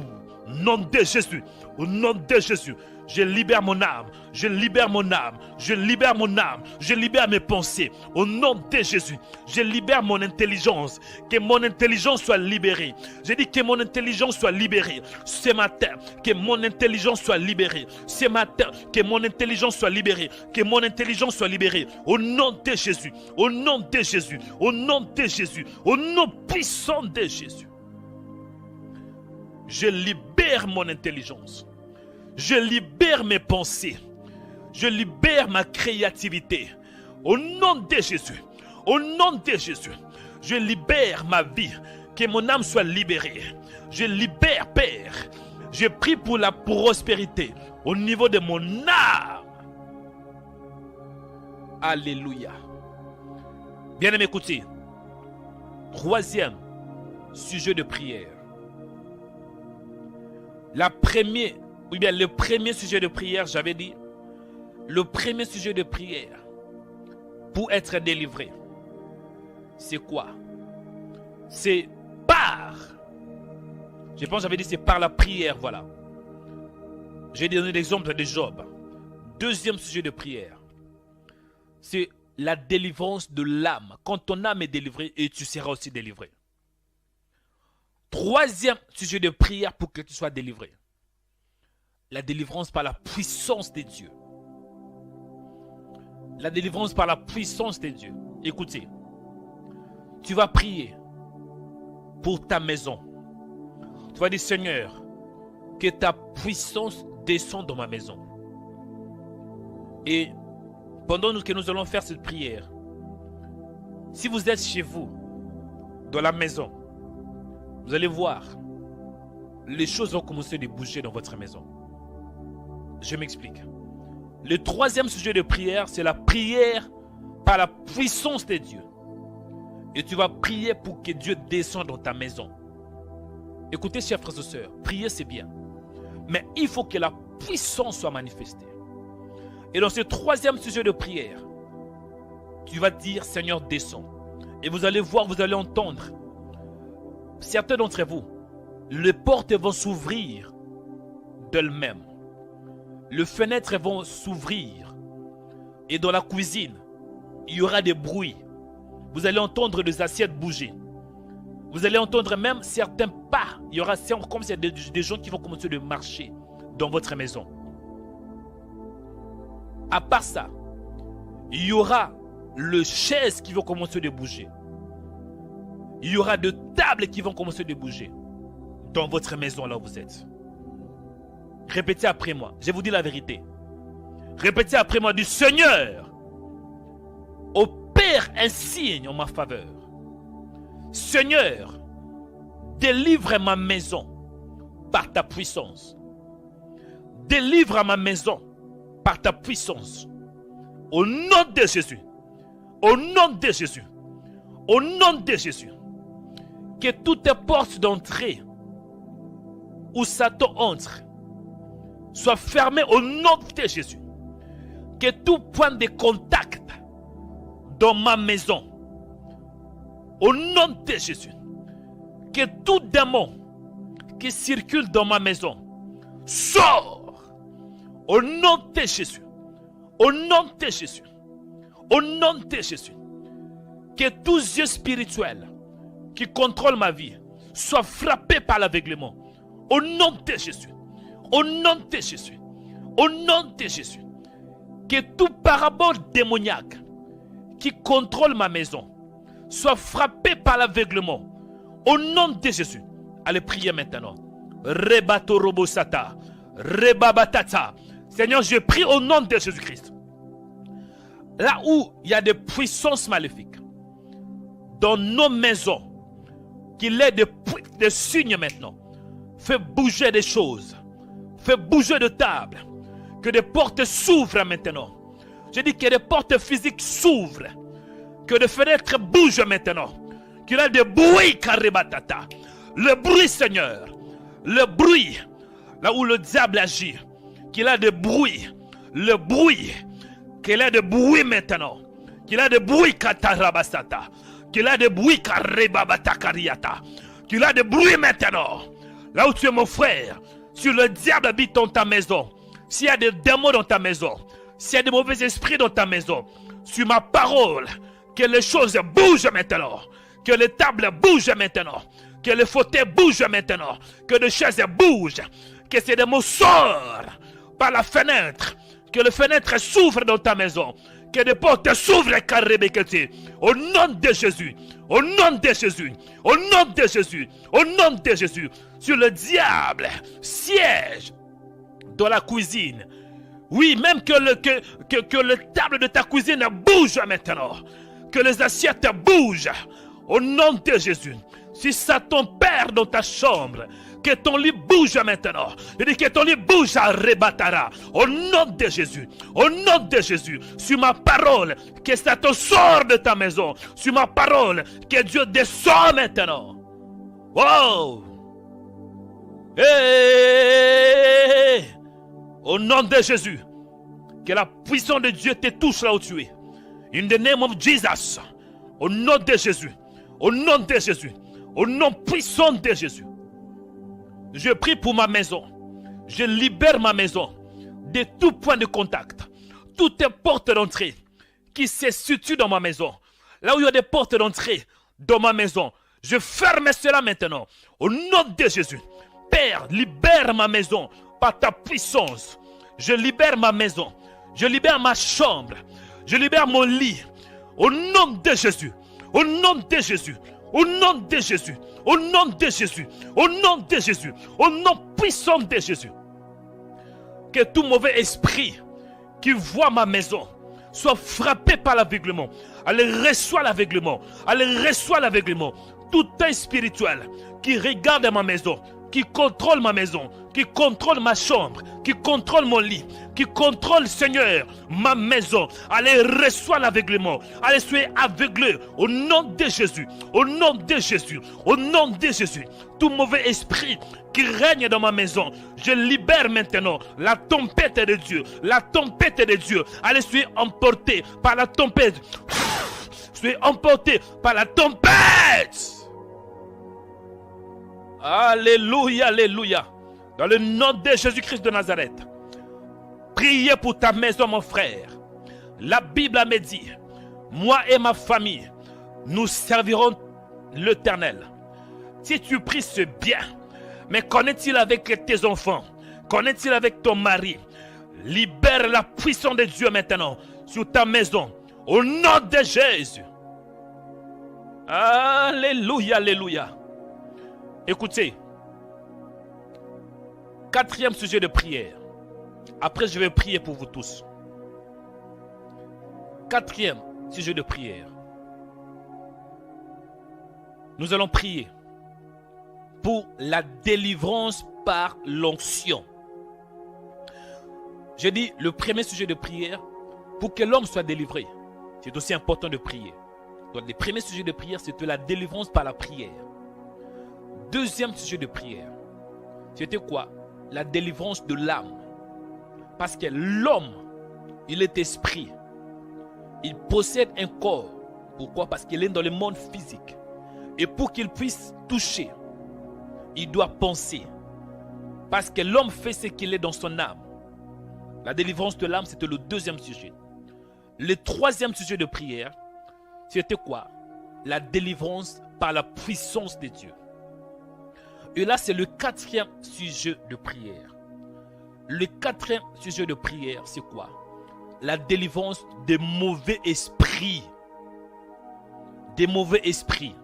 Au nom de Jésus, au nom de Jésus, je libère mon âme, je libère mon âme, je libère mon âme, je libère mes pensées. Au nom de Jésus, je libère mon intelligence, que mon intelligence soit libérée. Je dis que mon intelligence soit libérée ce matin, que mon intelligence soit libérée ce matin, que mon intelligence soit libérée, que mon intelligence soit libérée. Au nom de Jésus, au nom de Jésus, au nom de Jésus, au nom puissant de Jésus. Je libère mon intelligence. Je libère mes pensées. Je libère ma créativité. Au nom de Jésus. Au nom de Jésus. Je libère ma vie. Que mon âme soit libérée. Je libère, Père. Je prie pour la prospérité au niveau de mon âme. Alléluia. Bien-aimés, écoutez. Troisième sujet de prière. Le premier sujet de prière, j'avais dit, le premier sujet de prière pour être délivré, c'est quoi? C'est c'est par la prière, voilà. J'ai donné l'exemple de Job. Deuxième sujet de prière, c'est la délivrance de l'âme. Quand ton âme est délivrée, et tu seras aussi délivré. Troisième sujet de prière pour que tu sois délivré. La délivrance par la puissance de Dieu. La délivrance par la puissance de Dieu. Écoutez, tu vas prier pour ta maison. Tu vas dire, Seigneur, que ta puissance descende dans ma maison. Et pendant que nous allons faire cette prière, si vous êtes chez vous, dans la maison, vous allez voir, les choses vont commencer à bouger dans votre maison. Je m'explique. Le troisième sujet de prière, c'est la prière par la puissance de Dieu. Et tu vas prier pour que Dieu descende dans ta maison. Écoutez, chers frères et sœurs, prier c'est bien. Mais il faut que la puissance soit manifestée. Et dans ce troisième sujet de prière, tu vas dire, Seigneur, descends. Et vous allez voir, vous allez entendre. Certains d'entre vous, les portes vont s'ouvrir d'elles-mêmes. Les fenêtres vont s'ouvrir. Et dans la cuisine, il y aura des bruits. Vous allez entendre des assiettes bouger. Vous allez entendre même certains pas. Il y aura comme s'il y a des gens qui vont commencer à marcher dans votre maison. À part ça, il y aura les chaises qui vont commencer à bouger. Il y aura des tables qui vont commencer à bouger dans votre maison là où vous êtes. Répétez après moi. Je vous dis la vérité. Répétez après moi du Seigneur. Opère un signe en ma faveur. Seigneur, délivre ma maison par ta puissance. Délivre ma maison par ta puissance. Au nom de Jésus. Au nom de Jésus. Au nom de Jésus. Que toutes les portes d'entrée où Satan entre soient fermées au nom de Jésus. Que tout point de contact dans ma maison, au nom de Jésus, que tout démon qui circule dans ma maison sort au nom de Jésus. Au nom de Jésus. Au nom de Jésus. Que tous yeux spirituels qui contrôlent ma vie soient frappés par l'aveuglement. Au nom de Jésus. Au nom de Jésus. Au nom de Jésus. Que tout parabole démoniaque qui contrôle ma maison soit frappé par l'aveuglement. Au nom de Jésus. Allez prier maintenant. Rebato robosata. Rebabatata. Seigneur, je prie au nom de Jésus-Christ. Là où il y a des puissances maléfiques, dans nos maisons, qu'il ait des signes maintenant. Fais bouger des choses. Fais bouger de tables. Que des portes s'ouvrent maintenant. Je dis que des portes physiques s'ouvrent. Que des fenêtres bougent maintenant. Qu'il y ait des bruits, Karibatata. Le bruit, Seigneur. Le bruit. Là où le diable agit. Qu'il y ait des bruits. Le bruit. Qu'il y ait des bruits maintenant. Qu'il y ait des bruits, Katarabasata. Qu'il y ait des bruits, Karibabatakariata. Qu'il y ait des bruits maintenant. Là où tu es mon frère. Si le diable habite dans ta maison. S'il y a des démons dans ta maison. S'il y a des mauvais esprits dans ta maison. Sur ma parole. Que les choses bougent maintenant. Que les tables bougent maintenant. Que les fauteuils bougent maintenant. Que les chaises bougent. Que ces démons sortent par la fenêtre. Que les fenêtres s'ouvrent dans ta maison. Que les portes s'ouvrent, Karébekete. Au nom de Jésus. Au nom de Jésus. Au nom de Jésus. Au nom de Jésus. Sur le diable siège dans la cuisine. Oui, même que le table de ta cuisine bouge maintenant. Que les assiettes bougent. Au nom de Jésus. Si Satan perd dans ta chambre, que ton lit bouge maintenant. Je dis que ton lit bouge à Rebatara. Au nom de Jésus. Au nom de Jésus. Sur ma parole, que Satan sort de ta maison. Sur ma parole, que Dieu descend maintenant. Wow! Hey! Au nom de Jésus. Que la puissance de Dieu te touche là où tu es. In the name of Jesus. Au nom de Jésus. Au nom de Jésus. Au nom puissant de Jésus. Je prie pour ma maison. Je libère ma maison de tout point de contact. Toutes les portes d'entrée qui se situent dans ma maison. Là où il y a des portes d'entrée dans ma maison. Je ferme cela maintenant. Au nom de Jésus. Père, libère ma maison par ta puissance. Je libère ma maison. Je libère ma chambre. Je libère mon lit. Au nom de Jésus. Au nom de Jésus. Au nom de Jésus. Au nom de Jésus. Au nom de Jésus. Au nom puissant de Jésus. Que tout mauvais esprit qui voit ma maison soit frappé par l'aveuglement. Elle reçoit l'aveuglement. Elle reçoit l'aveuglement. Tout œil spirituel qui regarde ma maison, qui contrôle ma maison, qui contrôle ma chambre, qui contrôle mon lit, qui contrôle, Seigneur, ma maison. Allez, reçois l'aveuglement. Allez, soyez aveuglés au nom de Jésus. Au nom de Jésus. Au nom de Jésus. Tout mauvais esprit qui règne dans ma maison, je libère maintenant la tempête de Dieu. La tempête de Dieu. Allez, soyez emportés par la tempête. Soyez emportés par la tempête. Alléluia, alléluia. Dans le nom de Jésus-Christ de Nazareth. Priez pour ta maison, mon frère. La Bible me dit, moi et ma famille, nous servirons l'Éternel. Si tu pries, c'est bien. Mais qu'en-est-il avec tes enfants? Qu'en-est-il avec ton mari? Libère la puissance de Dieu maintenant sur ta maison. Au nom de Jésus. Alléluia, alléluia. Écoutez. 4e sujet de prière. Après, je vais prier pour vous tous. 4e sujet de prière. Nous allons prier pour la délivrance par l'onction. J'ai dit le premier sujet de prière, pour que l'homme soit délivré. C'est aussi important de prier. Donc, le premier sujet de prière, c'était la délivrance par la prière. 2e sujet de prière, c'était quoi? La délivrance de l'âme. Parce que l'homme, il est esprit. Il possède un corps. Pourquoi? Parce qu'il est dans le monde physique. Et pour qu'il puisse toucher, il doit penser. Parce que l'homme fait ce qu'il est dans son âme. La délivrance de l'âme, c'était le 2e sujet. Le 3e sujet de prière, c'était quoi? La délivrance par la puissance de Dieu. Et là, c'est le 4e sujet de prière. Le 4e sujet de prière, c'est quoi? La délivrance des mauvais esprits des mauvais esprits.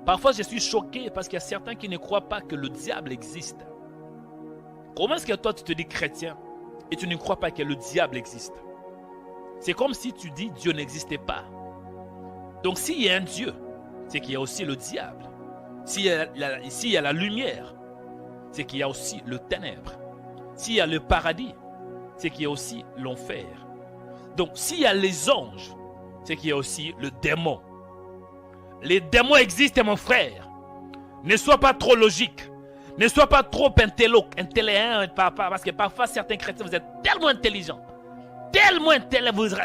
Parfois, je suis choqué parce qu'il y a certains qui ne croient pas que le diable existe. Comment est-ce que toi, tu te dis chrétien et tu ne crois pas que le diable existe? C'est comme si tu dis Dieu n'existait pas. Donc, s'il y a un Dieu, c'est qu'il y a aussi le diable. S'il y a la lumière, c'est qu'il y a aussi le ténèbre. S'il y a le paradis, c'est qu'il y a aussi l'enfer. Donc, s'il y a les anges, c'est qu'il y a aussi le démon. Les démons existent, mon frère. Ne sois pas trop logique. Ne sois pas trop intelligent, parce que parfois certains chrétiens, vous êtes tellement intelligents,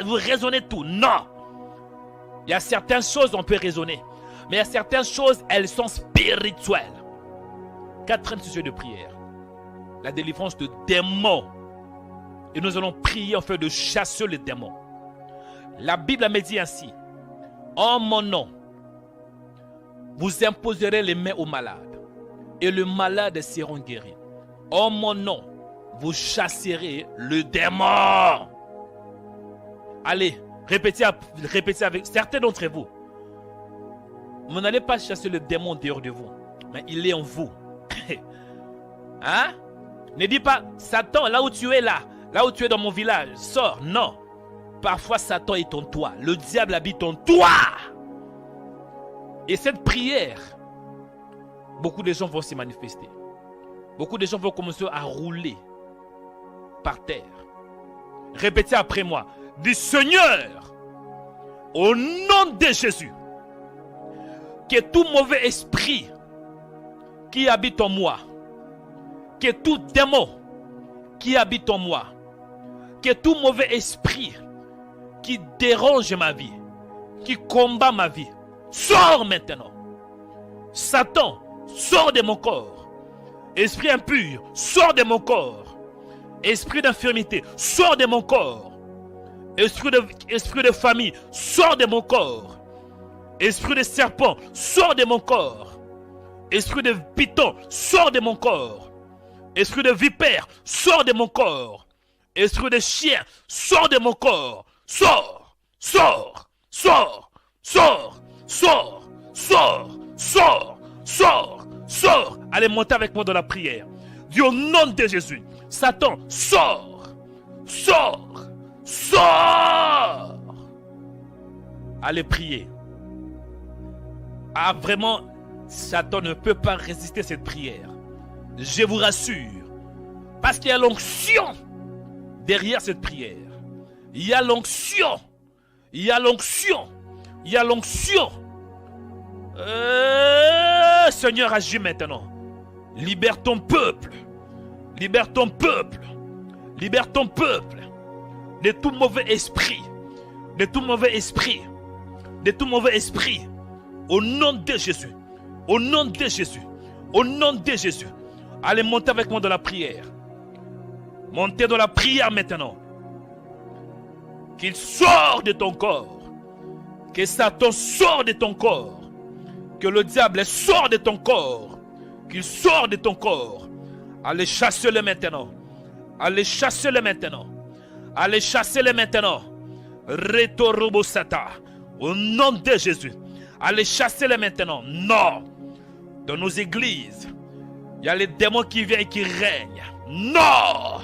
vous raisonnez tout. Non. Il y a certaines choses on peut raisonner, mais il y a certaines choses, elles sont spirituelles. Quatrième sujet de prière, la délivrance de démons. Et nous allons prier afin de chasser les démons. La Bible me dit ainsi: en mon nom, vous imposerez les mains aux malades, et les malades seront guéris. En mon nom, vous chasserez le démon. Allez, répétez avec certains d'entre vous. Vous n'allez pas chasser le démon dehors de vous, mais il est en vous. Hein? Ne dis pas, Satan, là où tu es là où tu es dans mon village, sors. Non. Parfois, Satan est en toi. Le diable habite en toi. Et cette prière, beaucoup de gens vont se manifester. Beaucoup de gens vont commencer à rouler par terre. Répétez après moi. Dis: Seigneur, au nom de Jésus, que tout mauvais esprit qui habite en moi, que tout démon qui habite en moi, que tout mauvais esprit qui dérange ma vie, qui combat ma vie, sors maintenant. Satan, sors de mon corps. Esprit impur, sors de mon corps. Esprit d'infirmité, sors de mon corps. Esprit de famille, sors de mon corps. Esprit de serpent, sors de mon corps. Esprit de python, sors de mon corps. Esprit de vipère, sors de mon corps. Esprit de chien, sors de mon corps. Sors, sors, sors, sors, sors, sors, sors, sors, sors. Allez, montez avec moi dans la prière. Dis au nom de Jésus: Satan, sors, sors, sors. Allez prier. Ah, vraiment, Satan ne peut pas résister à cette prière. Je vous rassure. Parce qu'il y a l'onction derrière cette prière. Il y a l'onction. Il y a l'onction. Il y a l'onction. Seigneur, agis maintenant. Libère ton peuple. Libère ton peuple. Libère ton peuple. De tout mauvais esprit. De tout mauvais esprit. De tout mauvais esprit. Au nom de Jésus. Au nom de Jésus. Au nom de Jésus. Allez, montez avec moi dans la prière. Montez dans la prière maintenant. Qu'il sorte de ton corps. Que Satan sorte de ton corps. Que le diable sorte de ton corps. Qu'il sorte de ton corps. Allez, chassez-le maintenant. Allez, chassez-le maintenant. Allez, chassez-le maintenant. Retorobosata. Au nom de Jésus. Allez, chassez-le maintenant. Non. Dans nos églises, il y a les démons qui viennent et qui règnent. Non.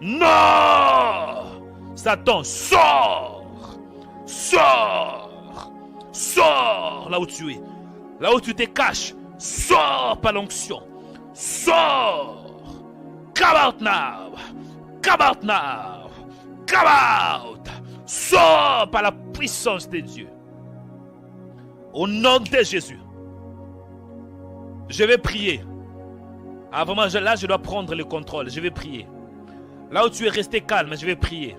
Non. Satan, sors. Sors. Sors là où tu es. Là où tu te caches. Sors par l'onction. Sors. Come out now. Come out now. Come out. Sors par la puissance de Dieu. Au nom de Jésus. Je vais prier. Ah, vraiment, là, je dois prendre le contrôle. Je vais prier. Là où tu es resté calme, je vais prier.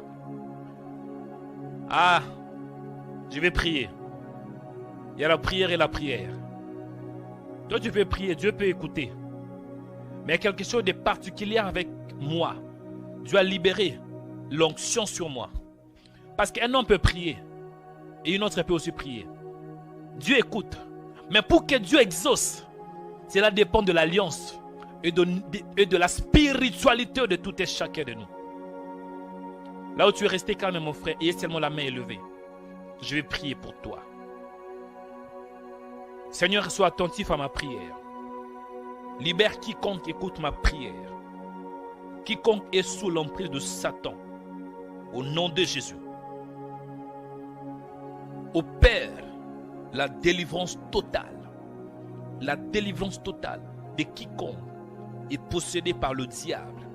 Ah, je vais prier. Il y a la prière et la prière. Toi, tu peux prier, Dieu peut écouter. Mais il y a quelque chose de particulier avec moi. Dieu a libéré l'onction sur moi. Parce qu'un homme peut prier et une autre peut aussi prier. Dieu écoute. Mais pour que Dieu exauce, cela dépend de l'alliance et de la spiritualité de tout et chacun de nous. Là où tu es resté calme, mon frère, et seulement la main élevée, je vais prier pour toi. Seigneur, sois attentif à ma prière. Libère quiconque écoute ma prière. Quiconque est sous l'emprise de Satan. Au nom de Jésus. Opère la délivrance totale. La délivrance totale de quiconque est possédé par le diable.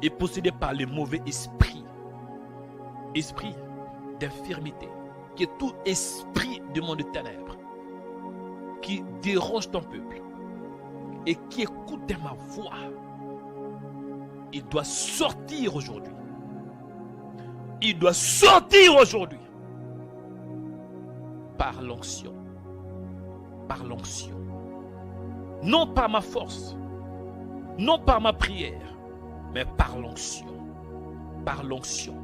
Est possédé par les mauvais esprits. Esprit d'infirmité. Que tout esprit de monde de ténèbres qui dérange ton peuple et qui écoute ma voix, il doit sortir aujourd'hui. Il doit sortir aujourd'hui. Par l'onction. Par l'onction. Non par ma force. Non par ma prière. Mais par l'onction. Par l'onction.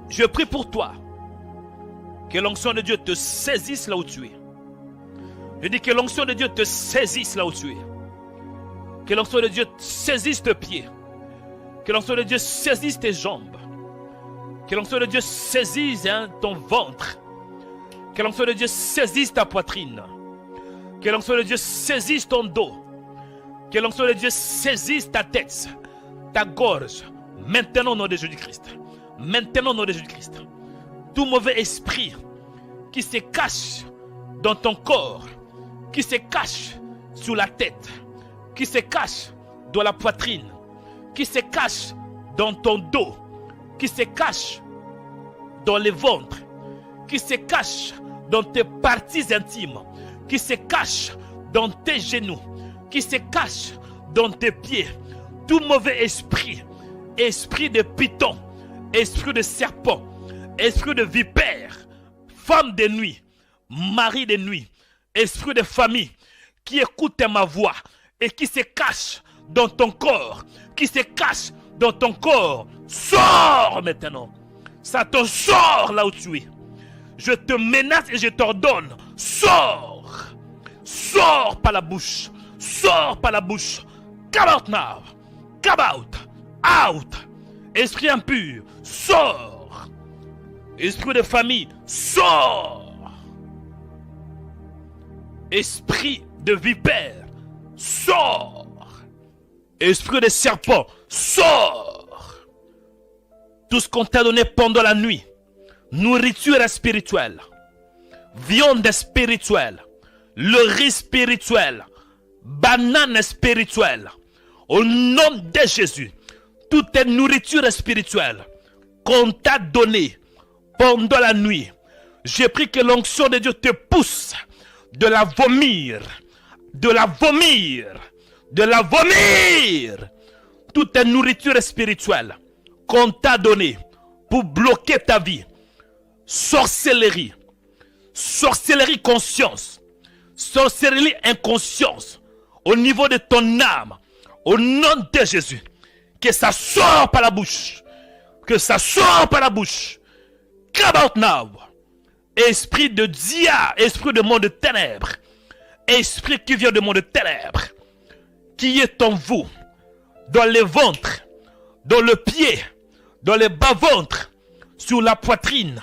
Je prie pour toi. Que l'onction de Dieu te saisisse là où tu es. Je dis que l'onction de Dieu te saisisse là où tu es. Que l'onction de Dieu saisisse tes pieds. Que l'onction de Dieu saisisse tes jambes. Que l'onction de Dieu saisisse ton ventre. Que l'onction de Dieu saisisse ta poitrine. Que l'onction de Dieu saisisse ton dos. Que l'onction de Dieu saisisse ta tête, ta gorge. Maintenant au nom de Jésus-Christ. Maintenant au nom de Jésus-Christ. Tout mauvais esprit qui se cache dans ton corps, qui se cache sous la tête, qui se cache dans la poitrine, qui se cache dans ton dos, qui se cache dans le ventre, qui se cache dans tes parties intimes, qui se cache dans tes genoux, qui se cache dans tes pieds. Tout mauvais esprit, esprit de python, esprit de serpent, esprit de vipère, femme de nuit, mari de nuit, esprit de famille qui écoute ma voix et qui se cache dans ton corps, qui se cache dans ton corps, sors maintenant. Satan, sors là où tu es. Je te menace et je t'ordonne, sors. Sors par la bouche. Sors par la bouche. Come out now. Come out. Out. Esprit impur, sors. Esprit de famille, sors. Esprit de vipère, sors. Esprit de serpent, sors. Tout ce qu'on t'a donné pendant la nuit, nourriture spirituelle, viande spirituelle, le riz spirituel, banane spirituelle, au nom de Jésus, toute nourriture spirituelle qu'on t'a donnée pendant la nuit, j'ai pris que l'onction de Dieu te pousse de la vomir, de la vomir, de la vomir. Toute nourriture spirituelle qu'on t'a donnée pour bloquer ta vie, sorcellerie, sorcellerie conscience, sorcellerie inconscience, au niveau de ton âme, au nom de Jésus, que ça sort par la bouche, que ça sort par la bouche. Come out now. Esprit de dia, esprit de monde de ténèbres, esprit qui vient de monde de ténèbres, qui est en vous, dans le ventre, dans le pied, dans le bas-ventre, sur la poitrine,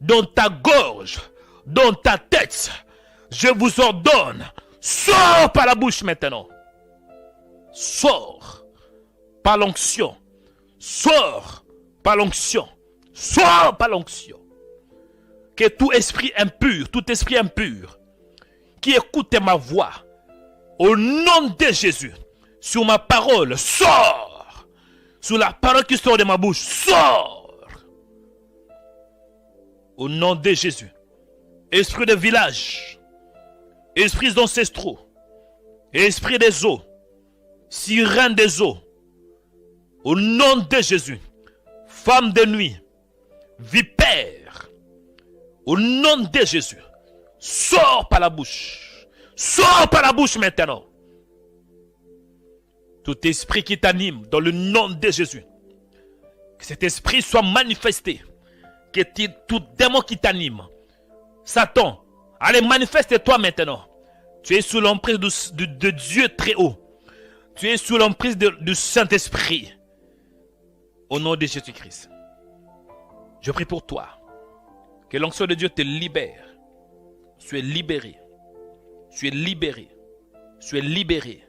dans ta gorge, dans ta tête. Je vous ordonne, sors par la bouche maintenant. Sors par l'onction. Sors par l'onction. Sors par l'onction. Que tout esprit impur qui écoute ma voix, au nom de Jésus, sur ma parole, sors. Sur la parole qui sort de ma bouche, sors. Au nom de Jésus. Esprit de village, esprit ancestraux, esprit des eaux, sirène des eaux, au nom de Jésus, femme de nuit, vipère, au nom de Jésus, sors par la bouche, sors par la bouche maintenant. Tout esprit qui t'anime dans le nom de Jésus, que cet esprit soit manifesté, que tout démon qui t'anime, Satan, allez, manifeste-toi maintenant. Tu es sous l'emprise de Dieu très haut. Tu es sous l'emprise du Saint-Esprit. Au nom de Jésus-Christ. Je prie pour toi. Que l'onction de Dieu te libère. Sois libéré. Tu es libéré. Tu es libéré.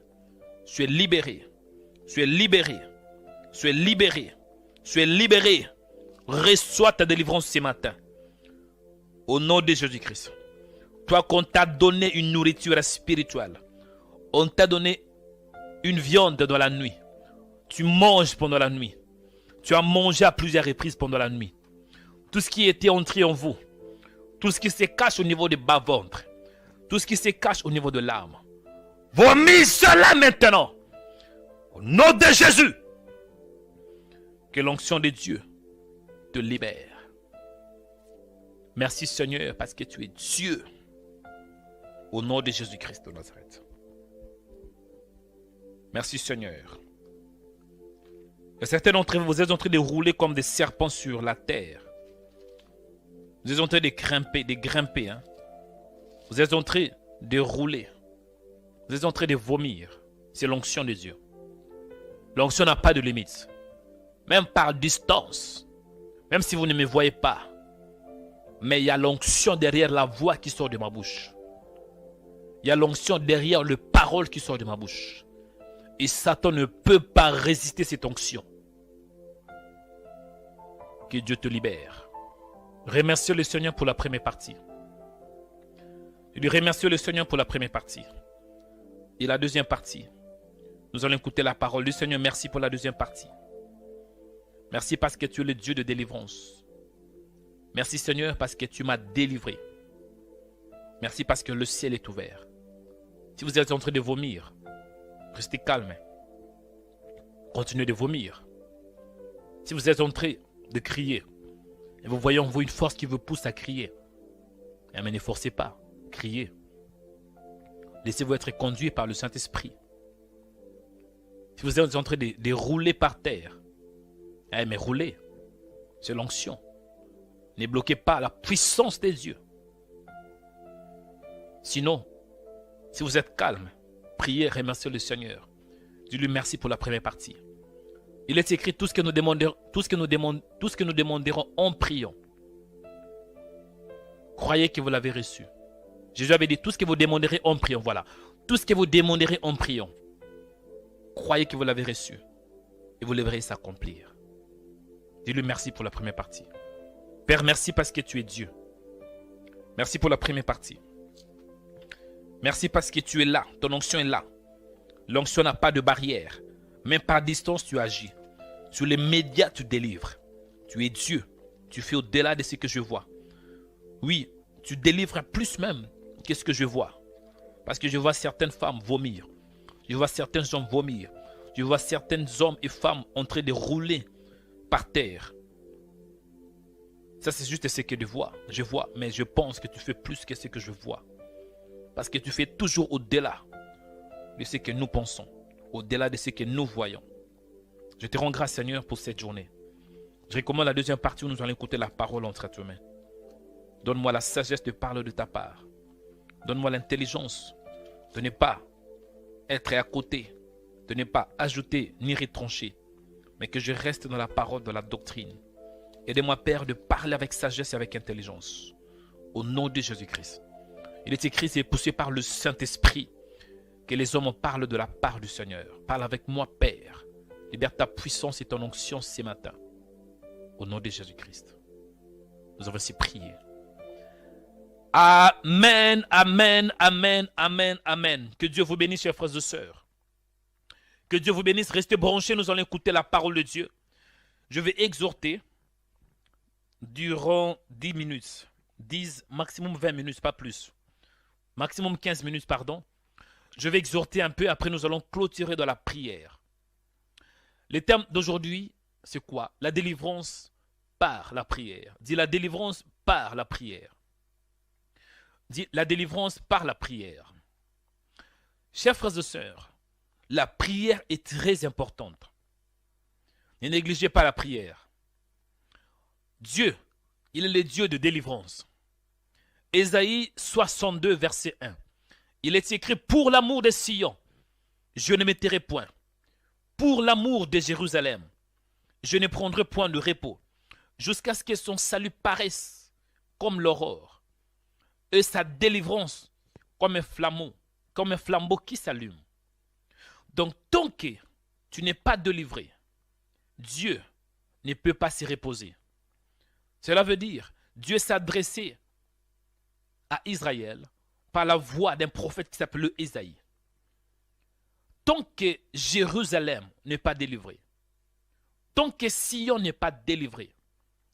Tu es libéré. Tu es libéré. Tu es libéré. Tu es libéré. Reçois ta délivrance ce matin. Au nom de Jésus-Christ. Toi qu'on t'a donné une nourriture spirituelle. On t'a donné une viande dans la nuit. Tu manges pendant la nuit. Tu as mangé à plusieurs reprises pendant la nuit. Tout ce qui était entré en vous. Tout ce qui se cache au niveau du bas-ventre. Tout ce qui se cache au niveau de l'âme. Vomis cela maintenant. Au nom de Jésus. Que l'onction de Dieu te libère. Merci Seigneur parce que tu es Dieu. Au nom de Jésus-Christ de Nazareth. Merci Seigneur. Et certains d'entre vous, vous êtes en train de rouler comme des serpents sur la terre. Vous êtes en train de grimper. Hein? Vous êtes en train de rouler. Vous êtes en train de vomir. C'est l'onction de Dieu. L'onction n'a pas de limite. Même par distance. Même si vous ne me voyez pas. Mais il y a l'onction derrière la voix qui sort de ma bouche. Il y a l'onction derrière les paroles qui sortent de ma bouche. Et Satan ne peut pas résister cette onction. Que Dieu te libère. Remercie le Seigneur pour la première partie. Je lui remercie le Seigneur pour la première partie. Et la deuxième partie, nous allons écouter la parole du Seigneur. Merci pour la deuxième partie. Merci parce que tu es le Dieu de délivrance. Merci Seigneur parce que tu m'as délivré. Merci parce que le ciel est ouvert. Si vous êtes en train de vomir, restez calme. Continuez de vomir. Si vous êtes en train de crier, et vous voyez en vous une force qui vous pousse à crier, mais ne forcez pas, criez. Laissez-vous être conduit par le Saint-Esprit. Si vous êtes en train de rouler par terre, mais roulez, c'est l'onction. Ne bloquez pas la puissance des dieux. Sinon, si vous êtes calme, priez, remerciez le Seigneur. Dis-lui merci pour la première partie. Il est écrit tout ce que nous demanderons en priant. Croyez que vous l'avez reçu. Jésus avait dit tout ce que vous demanderez en priant. Voilà. Tout ce que vous demanderez en priant. Croyez que vous l'avez reçu. Et vous le verrez s'accomplir. Dis-lui merci pour la première partie. Père, merci parce que tu es Dieu. Merci pour la première partie. Merci parce que tu es là. Ton onction est là. L'onction n'a pas de barrière. Même par distance, tu agis. Sur les médias, tu délivres. Tu es Dieu. Tu fais au-delà de ce que je vois. Oui, tu délivres plus même que ce que je vois. Parce que je vois certaines femmes vomir. Je vois certains hommes vomir. Je vois certains hommes et femmes en train de rouler par terre. Ça, c'est juste ce que je vois. Mais je pense que tu fais plus que ce que je vois. Parce que tu fais toujours au-delà de ce que nous pensons. Au-delà de ce que nous voyons. Je te rends grâce, Seigneur, pour cette journée. Je recommande la deuxième partie où nous allons écouter la parole entre tes mains. Donne-moi la sagesse de parler de ta part. Donne-moi l'intelligence de ne pas être à côté, de ne pas ajouter ni retrancher, mais que je reste dans la parole, dans la doctrine. Aide-moi, Père, de parler avec sagesse et avec intelligence. Au nom de Jésus-Christ. Il est écrit, c'est poussé par le Saint-Esprit que les hommes parlent de la part du Seigneur. Parle avec moi, Père. Libère ta puissance et ton onction ce matin. Au nom de Jésus-Christ. Nous avons ainsi prié. Amen, amen, amen, amen, amen. Que Dieu vous bénisse, chers frères et sœurs. Que Dieu vous bénisse. Restez branchés, nous allons écouter la parole de Dieu. Je vais exhorter durant 10 minutes. 10, maximum 20 minutes, pas plus. Maximum 15 minutes, pardon. Je vais exhorter un peu, après nous allons clôturer dans la prière. Le terme d'aujourd'hui, c'est quoi? La délivrance par la prière. Dis la délivrance par la prière. Dis la délivrance par la prière. Chers frères et sœurs, la prière est très importante. Ne négligez pas la prière. Dieu, il est le Dieu de délivrance. Ésaïe 62, verset 1. Il est écrit, pour l'amour de Sion, je ne me tairai point. Pour l'amour de Jérusalem, je ne prendrai point de repos, jusqu'à ce que son salut paraisse comme l'aurore, et sa délivrance comme un flambeau qui s'allume. Donc, tant que tu n'es pas délivré, Dieu ne peut pas s'y reposer. Cela veut dire, Dieu s'adressait à Israël par la voix d'un prophète qui s'appelle Ésaïe. Tant que Jérusalem n'est pas délivré, tant que Sion n'est pas délivré,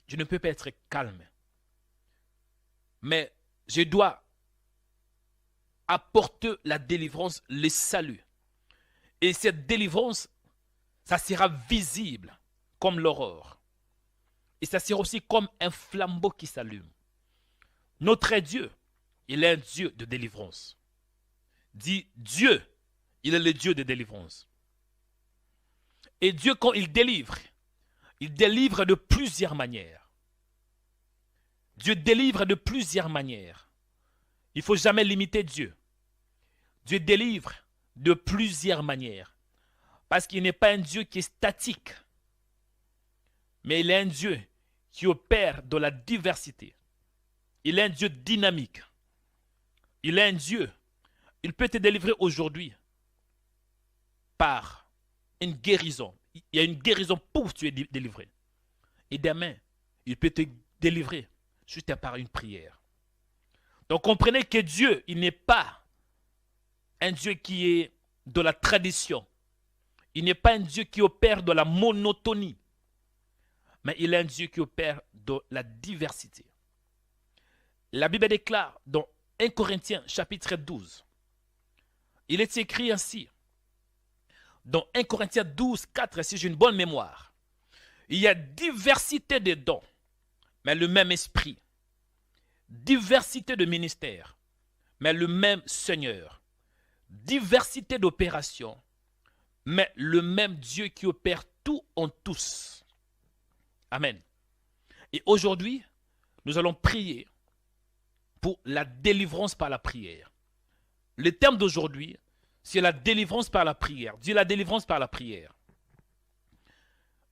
je ne peux pas être calme. Mais je dois apporter la délivrance, le salut. Et cette délivrance, ça sera visible comme l'aurore. Et ça sera aussi comme un flambeau qui s'allume. Notre Dieu, il est un Dieu de délivrance. Dit Dieu, il est le Dieu de délivrance. Et Dieu, quand il délivre de plusieurs manières. Dieu délivre de plusieurs manières. Il ne faut jamais limiter Dieu. Dieu délivre de plusieurs manières. Parce qu'il n'est pas un Dieu qui est statique. Mais il est un Dieu qui opère dans la diversité. Il est un Dieu dynamique. Il est un Dieu. Il peut te délivrer aujourd'hui par une guérison. Il y a une guérison pour que tu es délivré. Et demain, il peut te délivrer juste par une prière. Donc comprenez que Dieu, il n'est pas un Dieu qui est de la tradition. Il n'est pas un Dieu qui opère dans la monotonie. Mais il est un Dieu qui opère dans la diversité. La Bible déclare dans 1 Corinthiens chapitre 12. Il est écrit ainsi. Dans 1 Corinthiens 12, 4, si j'ai une bonne mémoire. Il y a diversité de dons, mais le même esprit. Diversité de ministères, mais le même Seigneur. Diversité d'opérations, mais le même Dieu qui opère tout en tous. Amen. Et aujourd'hui, nous allons prier pour la délivrance par la prière. Le terme d'aujourd'hui, c'est la délivrance par la prière. Dis la délivrance par la prière.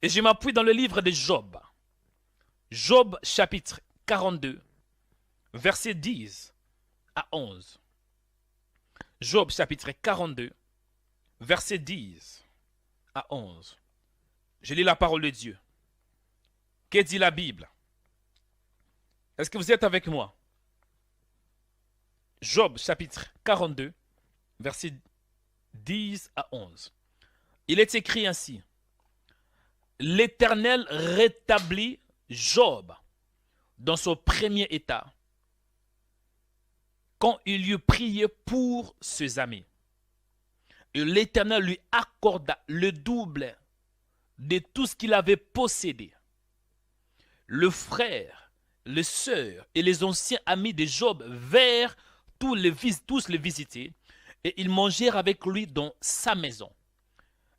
Et je m'appuie dans le livre de Job. Job chapitre 42, versets 10 à 11. Job chapitre 42, versets 10 à 11. Je lis la parole de Dieu. Que dit la Bible? Est-ce que vous êtes avec moi? Job chapitre 42, versets 10 à 11. Il est écrit ainsi. L'Éternel rétablit Job dans son premier état quand il eut prié pour ses amis. Et l'Éternel lui accorda le double de tout ce qu'il avait possédé. Le frère, les sœurs et les anciens amis de Job vinrent tous les visiter et ils mangèrent avec lui dans sa maison.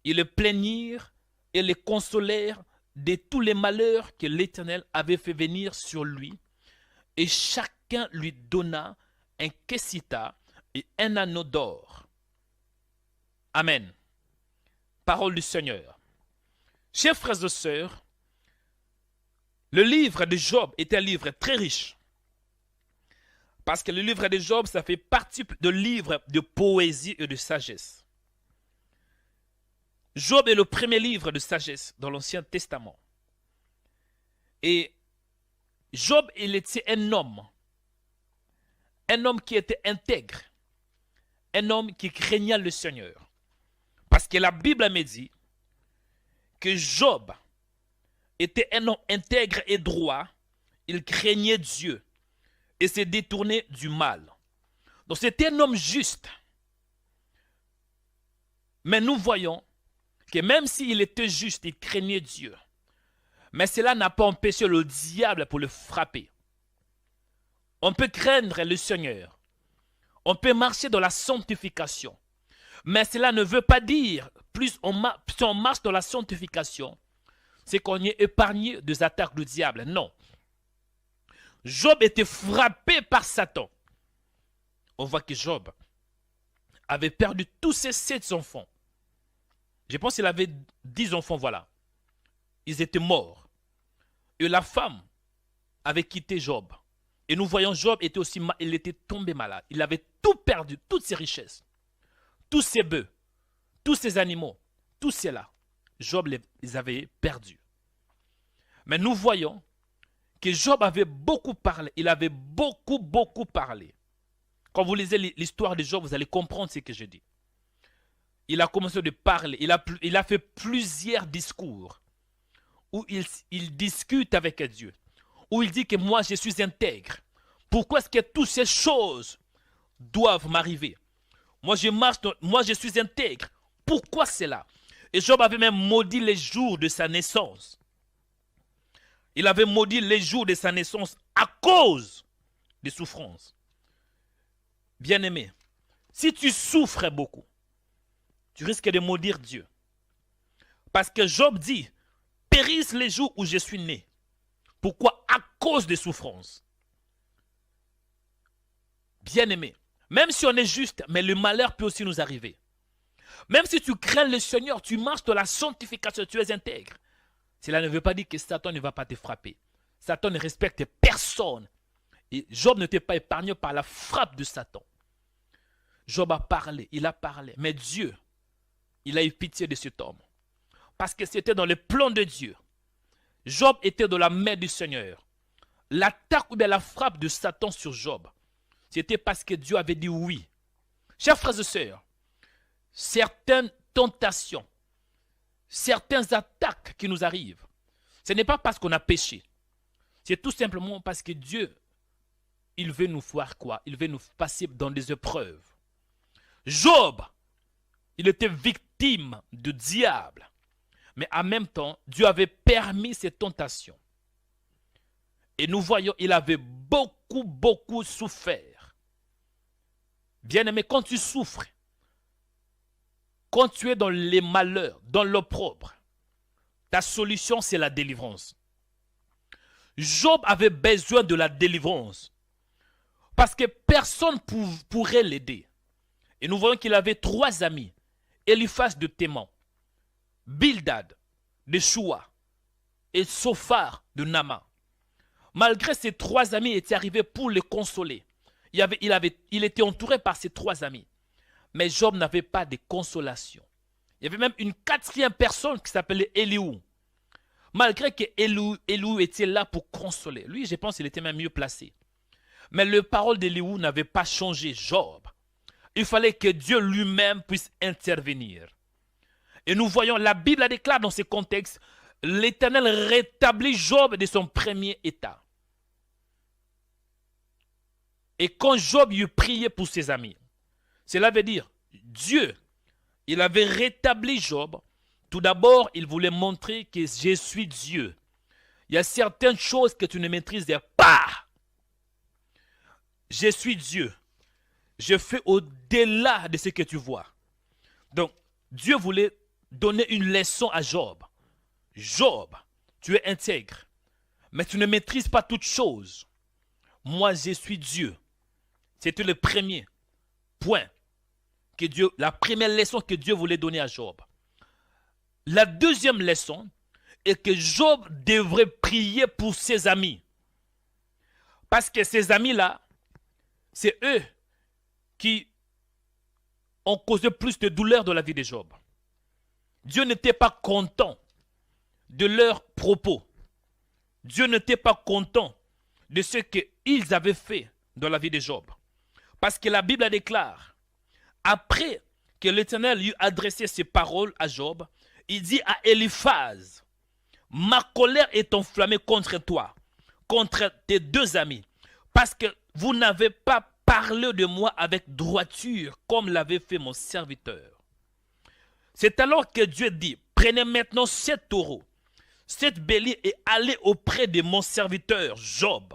Ils le plaignirent et le consolèrent de tous les malheurs que l'Éternel avait fait venir sur lui. Et chacun lui donna un kessita et un anneau d'or. Amen. Parole du Seigneur. Chers frères et sœurs, le livre de Job est un livre très riche. Parce que le livre de Job, ça fait partie de livres de poésie et de sagesse. Job est le premier livre de sagesse dans l'Ancien Testament. Et Job, il était un homme qui était intègre, un homme qui craignait le Seigneur. Parce que la Bible me dit que Job était un homme intègre et droit, il craignait Dieu et se détournait du mal. Donc c'était un homme juste. Mais nous voyons que même s'il était juste, il craignait Dieu. Mais cela n'a pas empêché le diable pour le frapper. On peut craindre le Seigneur. On peut marcher dans la sanctification. Mais cela ne veut pas dire, plus on marche dans la sanctification, c'est qu'on est épargné des attaques du diable. Non. Job était frappé par Satan. On voit que Job avait perdu tous ses 7 enfants. Je pense qu'il avait 10 enfants, voilà. Ils étaient morts. Et la femme avait quitté Job. Et nous voyons Job était aussi il était tombé malade. Il avait tout perdu, toutes ses richesses, tous ses bœufs, tous ses animaux, tout cela. Job les avait perdus. Mais nous voyons que Job avait beaucoup parlé. Il avait beaucoup parlé. Quand vous lisez l'histoire de Job, vous allez comprendre ce que je dis. Il a commencé de parler. Il a fait plusieurs discours où il discute avec Dieu. Où il dit que moi, je suis intègre. Pourquoi est-ce que toutes ces choses doivent m'arriver? Moi, je suis intègre. Pourquoi cela? Et Job avait même maudit les jours de sa naissance. Il avait maudit les jours de sa naissance à cause des souffrances. Bien-aimé, si tu souffres beaucoup, tu risques de maudire Dieu. Parce que Job dit, périssent les jours où je suis né. Pourquoi? À cause des souffrances. Bien-aimé, même si on est juste, mais le malheur peut aussi nous arriver. Même si tu crains le Seigneur, tu marches dans la sanctification, tu es intègre. Cela ne veut pas dire que Satan ne va pas te frapper. Satan ne respecte personne. Et Job n'était pas épargné par la frappe de Satan. Job a parlé, il a parlé. Mais Dieu, il a eu pitié de cet homme. Parce que c'était dans le plan de Dieu. Job était dans la main du Seigneur. L'attaque ou bien la frappe de Satan sur Job, c'était parce que Dieu avait dit oui. Chers frères et sœurs, certaines tentations, certaines attaques qui nous arrivent, ce n'est pas parce qu'on a péché. C'est tout simplement parce que Dieu, il veut nous voir quoi? Il veut nous passer dans des épreuves. Job, il était victime du diable. Mais en même temps, Dieu avait permis ces tentations. Et nous voyons, il avait beaucoup souffert. Bien-aimé, quand tu souffres, quand tu es dans les malheurs, dans l'opprobre, ta solution, c'est la délivrance. Job avait besoin de la délivrance. Parce que personne ne pourrait l'aider. Et nous voyons qu'il avait 3 amis. Eliphaz de Théman, Bildad de Shua et Sophar de Nama. Malgré ces 3 amis étaient arrivés pour le consoler. Il était entouré par ces 3 amis. Mais Job n'avait pas de consolation. Il y avait même une 4e personne qui s'appelait Elihu. Malgré que Elihu était là pour consoler. Lui, je pense qu'il était même mieux placé. Mais les paroles d'Elihu n'avaient pas changé Job. Il fallait que Dieu lui-même puisse intervenir. Et nous voyons, la Bible déclare dans ce contexte, l'Éternel rétablit Job de son premier état. Et quand Job eut prié pour ses amis, cela veut dire, Dieu, il avait rétabli Job. Tout d'abord, il voulait montrer que je suis Dieu. Il y a certaines choses que tu ne maîtrises pas. Je suis Dieu. Je fais au-delà de ce que tu vois. Donc, Dieu voulait donner une leçon à Job. Job, tu es intègre, mais tu ne maîtrises pas toutes choses. Moi, je suis Dieu. C'était le premier point que Dieu, la première leçon que Dieu voulait donner à Job. La deuxième leçon est que Job devrait prier pour ses amis. Parce que ces amis-là, c'est eux qui ont causé plus de douleur dans la vie de Job. Dieu n'était pas content de leurs propos. Dieu n'était pas content de ce qu'ils avaient fait dans la vie de Job. Parce que la Bible déclare, après que l'Éternel lui adressé ses paroles à Job, il dit à Eliphaz, ma colère est enflammée contre toi, contre tes 2 amis, parce que vous n'avez pas parlé de moi avec droiture, comme l'avait fait mon serviteur. C'est alors que Dieu dit, prenez maintenant 7 taureaux, 7 béliers et allez auprès de mon serviteur Job.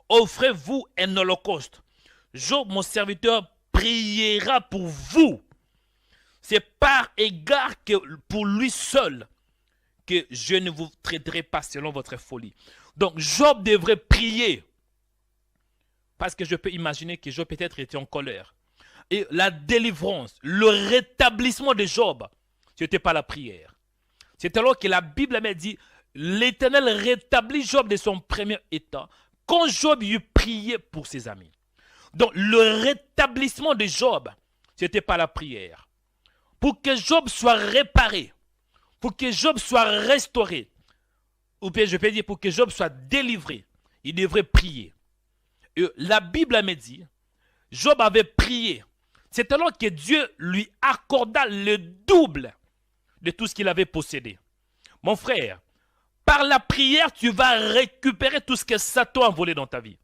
Offrez-vous un holocauste. Job, mon serviteur, priera pour vous. C'est par égard que pour lui seul que je ne vous traiterai pas selon votre folie. Donc Job devrait prier. Parce que je peux imaginer que Job peut-être était en colère. Et la délivrance, le rétablissement de Job, ce n'était pas la prière. C'est alors que la Bible m'a dit, l'Éternel rétablit Job de son premier état quand Job eut prié pour ses amis. Donc le rétablissement de Job, c'était par la prière. Pour que Job soit réparé, pour que Job soit restauré, ou bien je peux dire pour que Job soit délivré, il devrait prier. Et la Bible me dit, Job avait prié. C'est alors que Dieu lui accorda le double de tout ce qu'il avait possédé. Mon frère, par la prière, tu vas récupérer tout ce que Satan a volé dans ta vie.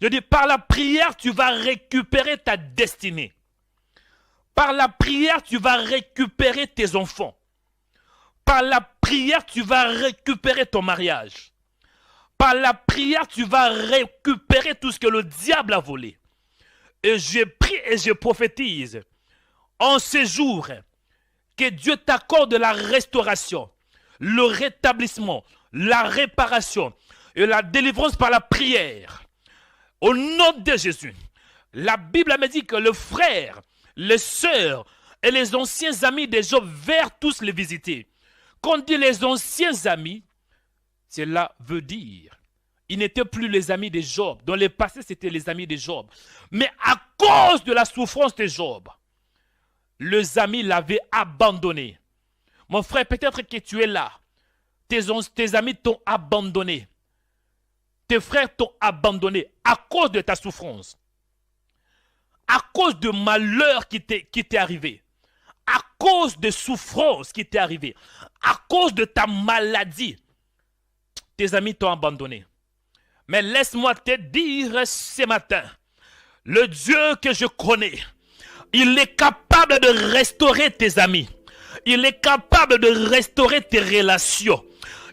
Je dis, par la prière, tu vas récupérer ta destinée. Par la prière, tu vas récupérer tes enfants. Par la prière, tu vas récupérer ton mariage. Par la prière, tu vas récupérer tout ce que le diable a volé. Et je prie et je prophétise en ces jours que Dieu t'accorde la restauration, le rétablissement, la réparation et la délivrance par la prière. Au nom de Jésus, la Bible me dit que le frère, les sœurs et les anciens amis de Job vinrent tous les visiter. Quand on dit les anciens amis, cela veut dire ils n'étaient plus les amis de Job. Dans le passé, c'était les amis de Job. Mais à cause de la souffrance de Job, les amis l'avaient abandonné. Mon frère, peut-être que tu es là. Tes amis t'ont abandonné. Tes frères t'ont abandonné à cause de ta souffrance. À cause de malheur qui t'est arrivé. À cause de souffrance qui t'est arrivé. À cause de ta maladie. Tes amis t'ont abandonné. Mais laisse-moi te dire ce matin, le Dieu que je connais, il est capable de restaurer tes amis. Il est capable de restaurer tes relations.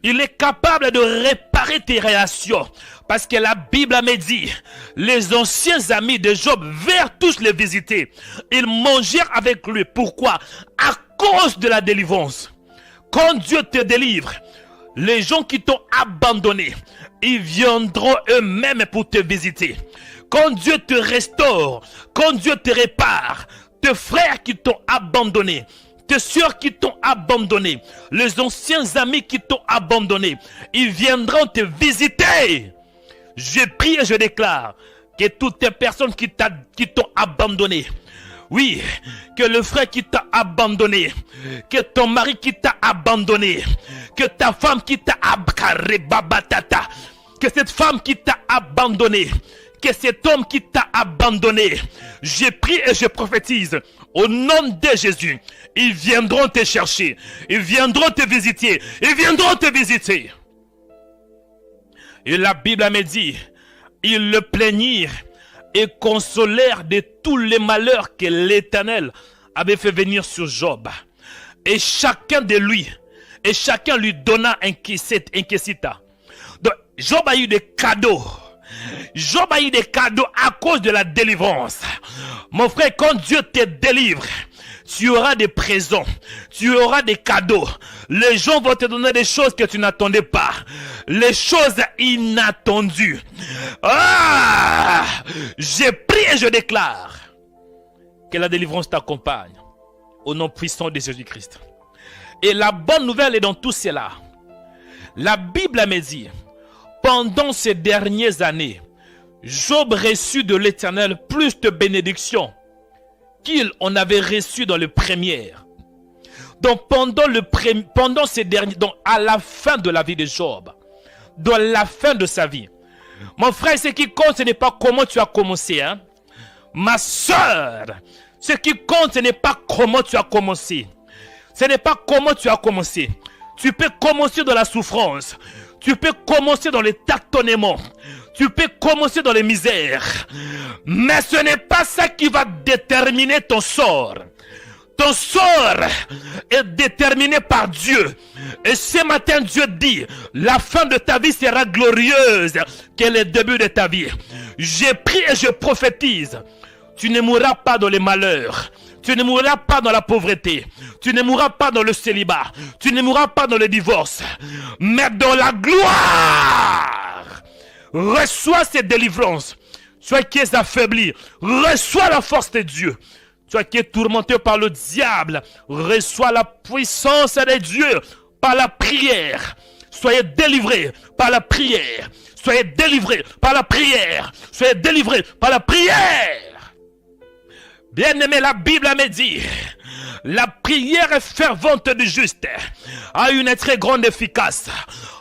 Il est capable de réparer tes relations. Parce que la Bible me dit, les anciens amis de Job vinrent tous les visiter. Ils mangèrent avec lui. Pourquoi? À cause de la délivrance. Quand Dieu te délivre, les gens qui t'ont abandonné, ils viendront eux-mêmes pour te visiter. Quand Dieu te restaure, quand Dieu te répare, tes frères qui t'ont abandonné, tes soeurs qui t'ont abandonné, les anciens amis qui t'ont abandonné, ils viendront te visiter. Je prie et je déclare que toutes les personnes qui t'ont abandonné, oui, que le frère qui t'a abandonné, que ton mari qui t'a abandonné, que ta femme qui t'a abandonné, que cette femme qui t'a abandonné, que cet homme qui t'a abandonné, je prie et je prophétise au nom de Jésus, ils viendront te chercher, ils viendront te visiter, ils viendront te visiter. Et la Bible me dit, ils le plaignirent et consolèrent de tous les malheurs que l'Éternel avait fait venir sur Job. Et chacun lui donna un quesita. Donc, Job a eu des cadeaux. Job a eu des cadeaux à cause de la délivrance. Mon frère, quand Dieu te délivre, tu auras des présents, tu auras des cadeaux. Les gens vont te donner des choses que tu n'attendais pas. Les choses inattendues. Ah! Je prie et je déclare que la délivrance t'accompagne au nom puissant de Jésus-Christ. Et la bonne nouvelle est dans tout cela. La Bible me dit, pendant ces dernières années, Job reçut de l'Éternel plus de bénédictions qu'il en avait reçu dans le premier. Donc pendant ces derniers, donc à la fin de la vie de Job, dans la fin de sa vie, mon frère, ce qui compte, ce n'est pas comment tu as commencé, hein? Ma soeur, ce qui compte, ce n'est pas comment tu as commencé. Ce n'est pas comment tu as commencé. Tu peux commencer dans la souffrance. Tu peux commencer dans les tâtonnements. Tu peux commencer dans les misères. Mais ce n'est pas ça qui va déterminer ton sort. Ton sort est déterminé par Dieu. Et ce matin, Dieu dit, la fin de ta vie sera glorieuse que le début de ta vie. Je prie et je prophétise. Tu ne mourras pas dans les malheurs. Tu ne mourras pas dans la pauvreté. Tu ne mourras pas dans le célibat. Tu ne mourras pas dans le divorce. Mais dans la gloire. Reçois cette délivrance. Toi qui es affaibli, reçois la force de Dieu. Toi qui es tourmenté par le diable, reçois la puissance de Dieu par la prière. Soyez délivrés par la prière. Soyez délivrés par la prière. Soyez délivrés par la prière. Bien-aimé, la Bible me dit, la prière fervente du juste a une très grande efficace.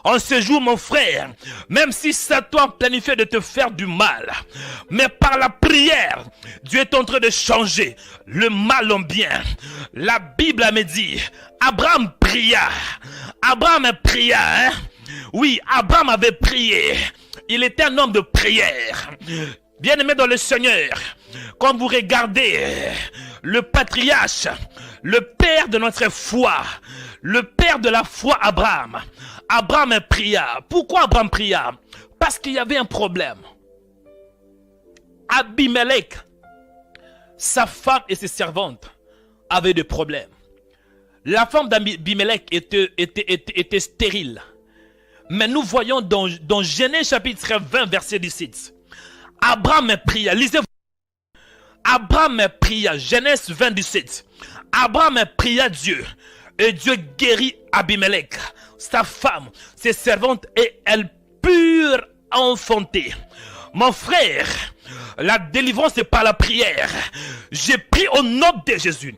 En ce jour, mon frère, même si Satan planifie de te faire du mal, mais par la prière, Dieu est en train de changer le mal en bien. La Bible me dit, Abraham pria. Abraham pria, hein? Oui, Abraham avait prié. Il était un homme de prière. Bien-aimé dans le Seigneur, quand vous regardez le patriarche, le père de notre foi, le père de la foi Abraham, Abraham pria. Pourquoi Abraham pria? Parce qu'il y avait un problème. Abimelech, sa femme et ses servantes avaient des problèmes. La femme d'Abimelech était stérile. Mais nous voyons dans Genèse chapitre 20 verset 17, Abraham pria. Lisez-vous. Abraham pria, Genèse 20, 17. Abraham pria Dieu, et Dieu guérit Abimelech, sa femme, ses servantes, et elles purent enfanter. Mon frère, la délivrance est par la prière. J'ai pris au nom de Jésus.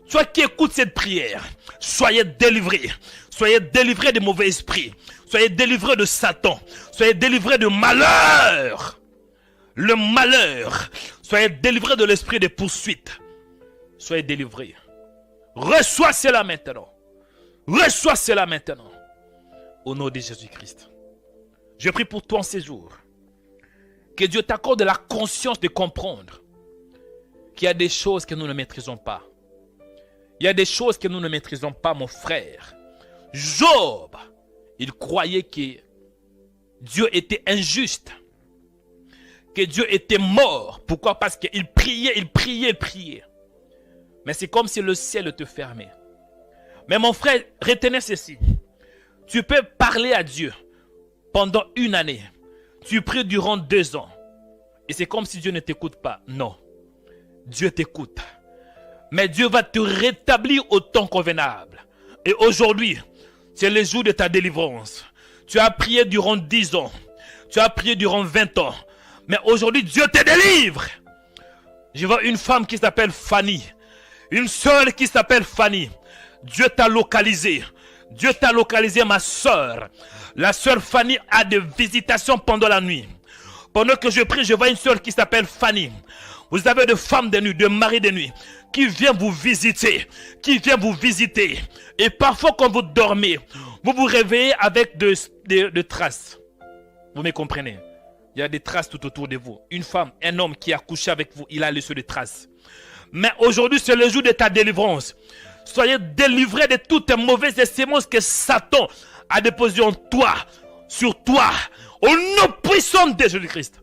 Toi qui écoutes cette prière, soyez délivrés. Soyez délivrés des mauvais esprits. Soyez délivrés de Satan. Soyez délivrés de malheur. Le malheur. Soyez délivrés de l'esprit de poursuite. Soyez délivrés. Reçois cela maintenant. Reçois cela maintenant. Au nom de Jésus-Christ. Je prie pour toi en ces jours. Que Dieu t'accorde la conscience de comprendre qu'il y a des choses que nous ne maîtrisons pas. Il y a des choses que nous ne maîtrisons pas, mon frère. Job, il croyait que Dieu était injuste. Que Dieu était mort. Pourquoi? Parce qu'il priait, il priait, il priait. Mais c'est comme si le ciel te fermait. Mais mon frère, retenez ceci. Tu peux parler à Dieu pendant une année. Tu pries durant 2 ans. Et c'est comme si Dieu ne t'écoute pas. Non. Dieu t'écoute. Mais Dieu va te rétablir au temps convenable. Et aujourd'hui, c'est le jour de ta délivrance. Tu as prié durant 10 ans. Tu as prié durant 20 ans. Mais aujourd'hui, Dieu te délivre. Je vois une femme qui s'appelle Fanny. Une sœur qui s'appelle Fanny. Dieu t'a localisé. Dieu t'a localisé, ma sœur. La sœur Fanny a des visitations pendant la nuit. Pendant que je prie, je vois une sœur qui s'appelle Fanny. Vous avez des femmes de nuit, des maris de nuit qui viennent vous visiter. Qui viennent vous visiter. Et parfois, quand vous dormez, vous vous réveillez avec des traces. Vous me comprenez? Il y a des traces tout autour de vous. Une femme, un homme qui a couché avec vous, il a laissé des traces. Mais aujourd'hui, c'est le jour de ta délivrance. Soyez délivrés de toutes les mauvaises semences que Satan a déposées en toi, sur toi, au nom puissant de Jésus-Christ.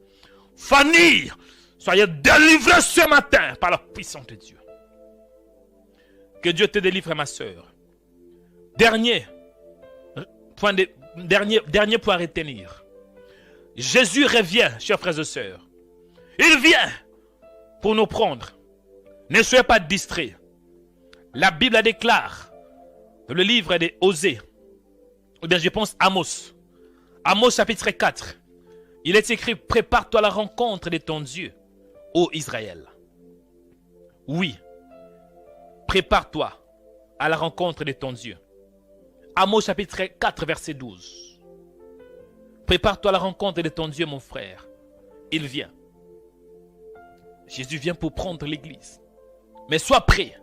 Fanny, soyez délivrés ce matin par la puissance de Dieu. Que Dieu te délivre, ma soeur. Dernier point à retenir. Jésus revient, chers frères et sœurs. Il vient pour nous prendre. Ne soyez pas distraits. La Bible déclare dans le livre de Osée, ou bien je pense Amos. Amos chapitre 4. Il est écrit, prépare-toi à la rencontre de ton Dieu, ô Israël. Oui, prépare-toi à la rencontre de ton Dieu. Amos chapitre 4 verset 12. Prépare-toi à la rencontre de ton Dieu, mon frère. Il vient. Jésus vient pour prendre l'église. Mais sois prêt.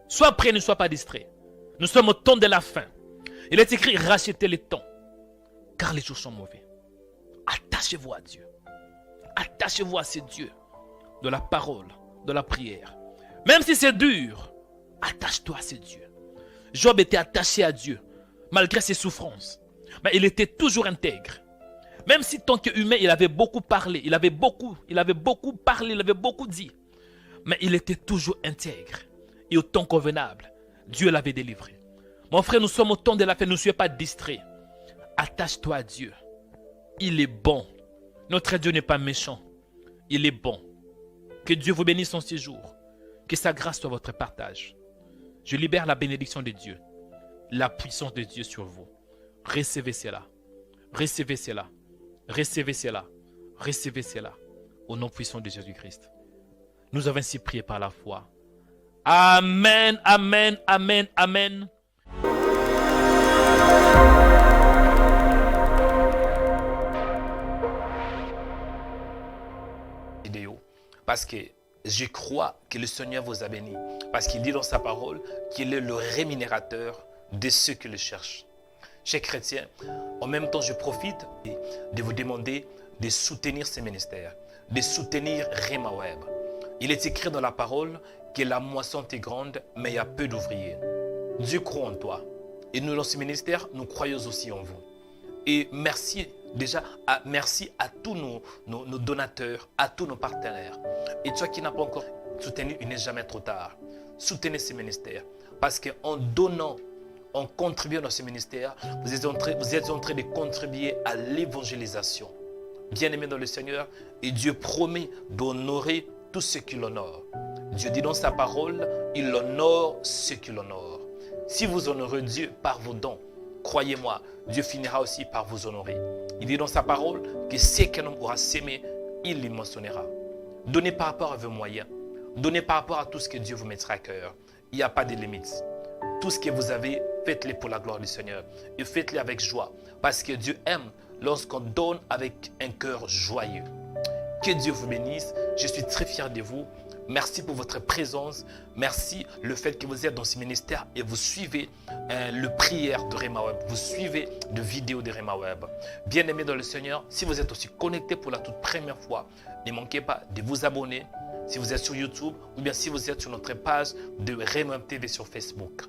Sois prêt, ne sois pas distrait. Nous sommes au temps de la fin. Il est écrit, rachetez les temps. Car les jours sont mauvais. Attachez-vous à Dieu. Attachez-vous à ces dieux. De la parole, de la prière. Même si c'est dur, attache-toi à ces dieux. Job était attaché à Dieu. Malgré ses souffrances. Mais il était toujours intègre. Même si tant qu'humain, il avait beaucoup parlé, il avait beaucoup parlé, il avait beaucoup dit. Mais il était toujours intègre. Et au temps convenable, Dieu l'avait délivré. Mon frère, nous sommes au temps de la fin, ne soyez pas distraits. Attache-toi à Dieu. Il est bon. Notre Dieu n'est pas méchant. Il est bon. Que Dieu vous bénisse en ces jours. Que sa grâce soit votre partage. Je libère la bénédiction de Dieu. La puissance de Dieu sur vous. Recevez cela. Recevez cela. Recevez cela. Recevez cela. Au nom puissant de Jésus-Christ. Nous avons ainsi prié par la foi. Amen, amen, amen, amen. Parce que je crois que le Seigneur vous a béni. Parce qu'il dit dans sa parole qu'il est le rémunérateur de ceux qui le cherchent. Chers chrétiens, en même temps, je profite de vous demander de soutenir ces ministères, de soutenir Rema Web. Il est écrit dans la parole que la moisson est grande, mais il y a peu d'ouvriers. Dieu croit en toi. Et nous, dans ce ministère, nous croyons aussi en vous. Et merci merci à tous nos donateurs, à tous nos partenaires. Et toi qui n'as pas encore soutenu, il n'est jamais trop tard. Soutenez ce ministère. Parce qu'en donnant, en contribuant dans ce ministère, vous êtes en train de contribuer à l'évangélisation. Bien-aimés dans le Seigneur, et Dieu promet d'honorer tous ceux qui l'honorent. Dieu dit dans sa parole, il honore ceux qui l'honorent. Si vous honorez Dieu par vos dons, croyez-moi, Dieu finira aussi par vous honorer. Il dit dans sa parole que ce qu'un homme aura sémé, il les mentionnera. Donnez par rapport à vos moyens. Donnez par rapport à tout ce que Dieu vous mettra à cœur. Il n'y a pas de limite. Tout ce que vous avez, faites-le pour la gloire du Seigneur. Et faites-le avec joie. Parce que Dieu aime lorsqu'on donne avec un cœur joyeux. Que Dieu vous bénisse. Je suis très fier de vous. Merci pour votre présence. Merci le fait que vous êtes dans ce ministère et vous suivez le prière de Rema Web. Vous suivez de vidéos de Rema Web. Bien-aimés dans le Seigneur, si vous êtes aussi connecté pour la toute première fois, ne manquez pas de vous abonner si vous êtes sur YouTube ou bien si vous êtes sur notre page de Rema Web TV sur Facebook.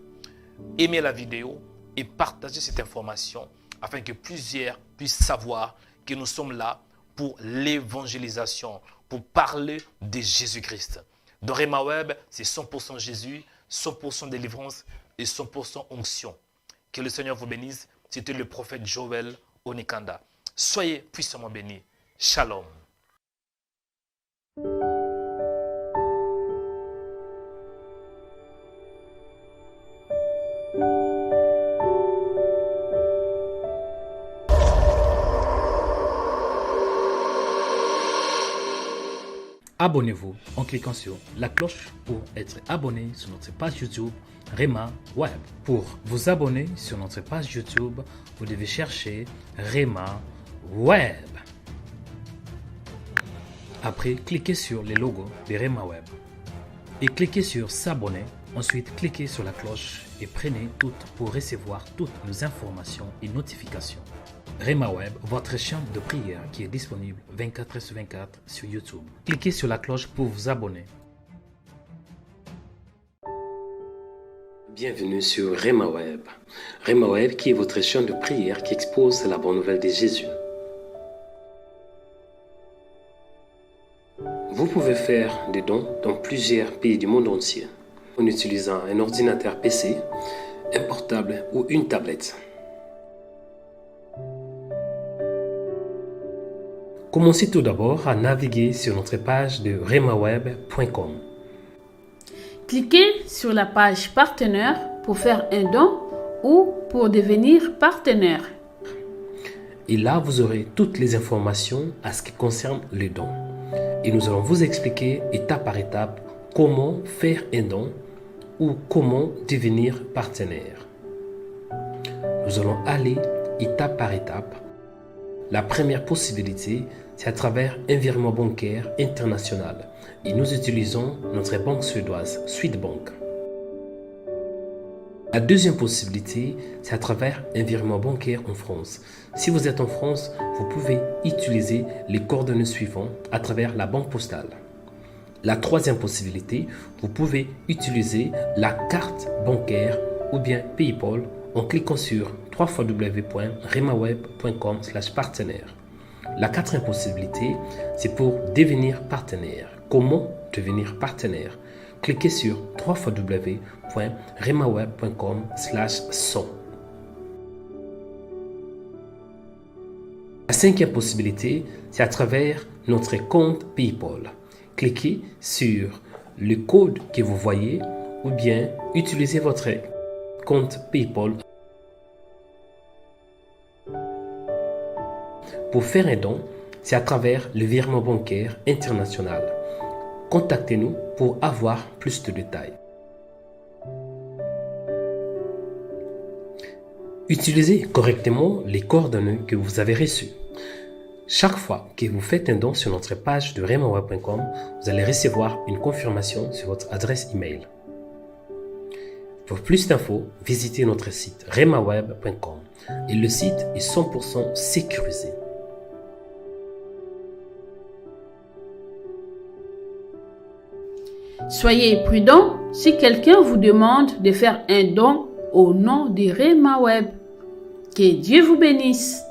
Aimez la vidéo et partagez cette information afin que plusieurs puissent savoir que nous sommes là pour l'évangélisation, pour parler de Jésus-Christ. Dans Rema Web, c'est 100% Jésus, 100% délivrance et 100% onction. Que le Seigneur vous bénisse. C'était le prophète Joël Onikanda. Soyez puissamment bénis. Shalom. Abonnez-vous en cliquant sur la cloche pour être abonné sur notre page YouTube Rema Web. Pour vous abonner sur notre page YouTube, vous devez chercher Rema Web. Après, cliquez sur le logo de Rema Web et cliquez sur s'abonner. Ensuite, cliquez sur la cloche et prenez toutes pour recevoir toutes nos informations et notifications. Rema Web, votre chaîne de prière qui est disponible 24h/24 sur YouTube. Cliquez sur la cloche pour vous abonner. Bienvenue sur Rema Web. Rema Web qui est votre chaîne de prière qui expose la bonne nouvelle de Jésus. Vous pouvez faire des dons dans plusieurs pays du monde entier en utilisant un ordinateur PC, un portable ou une tablette. Commencez tout d'abord à naviguer sur notre page de remaweb.com. Cliquez sur la page partenaire pour faire un don ou pour devenir partenaire. Et là, vous aurez toutes les informations à ce qui concerne les dons. Et nous allons vous expliquer étape par étape comment faire un don ou comment devenir partenaire. Nous allons aller étape par étape. La première possibilité, c'est à travers un virement bancaire international. Et nous utilisons notre banque suédoise, Swedbank. La deuxième possibilité, c'est à travers un virement bancaire en France. Si vous êtes en France, vous pouvez utiliser les coordonnées suivantes à travers la banque postale. La troisième possibilité, vous pouvez utiliser la carte bancaire ou bien PayPal en cliquant sur www.remaweb.com/partenaire. La quatrième possibilité, c'est pour devenir partenaire. Comment devenir partenaire? Cliquez sur www.remaweb.com/son. La cinquième possibilité, c'est à travers notre compte PayPal. Cliquez sur le code que vous voyez ou bien utilisez votre compte PayPal. Pour faire un don, c'est à travers le virement bancaire international. Contactez-nous pour avoir plus de détails. Utilisez correctement les coordonnées que vous avez reçues. Chaque fois que vous faites un don sur notre page de remaweb.com, vous allez recevoir une confirmation sur votre adresse email. Pour plus d'infos, visitez notre site remaweb.com et le site est 100% sécurisé. Soyez prudent si quelqu'un vous demande de faire un don au nom de Remaweb. Que Dieu vous bénisse.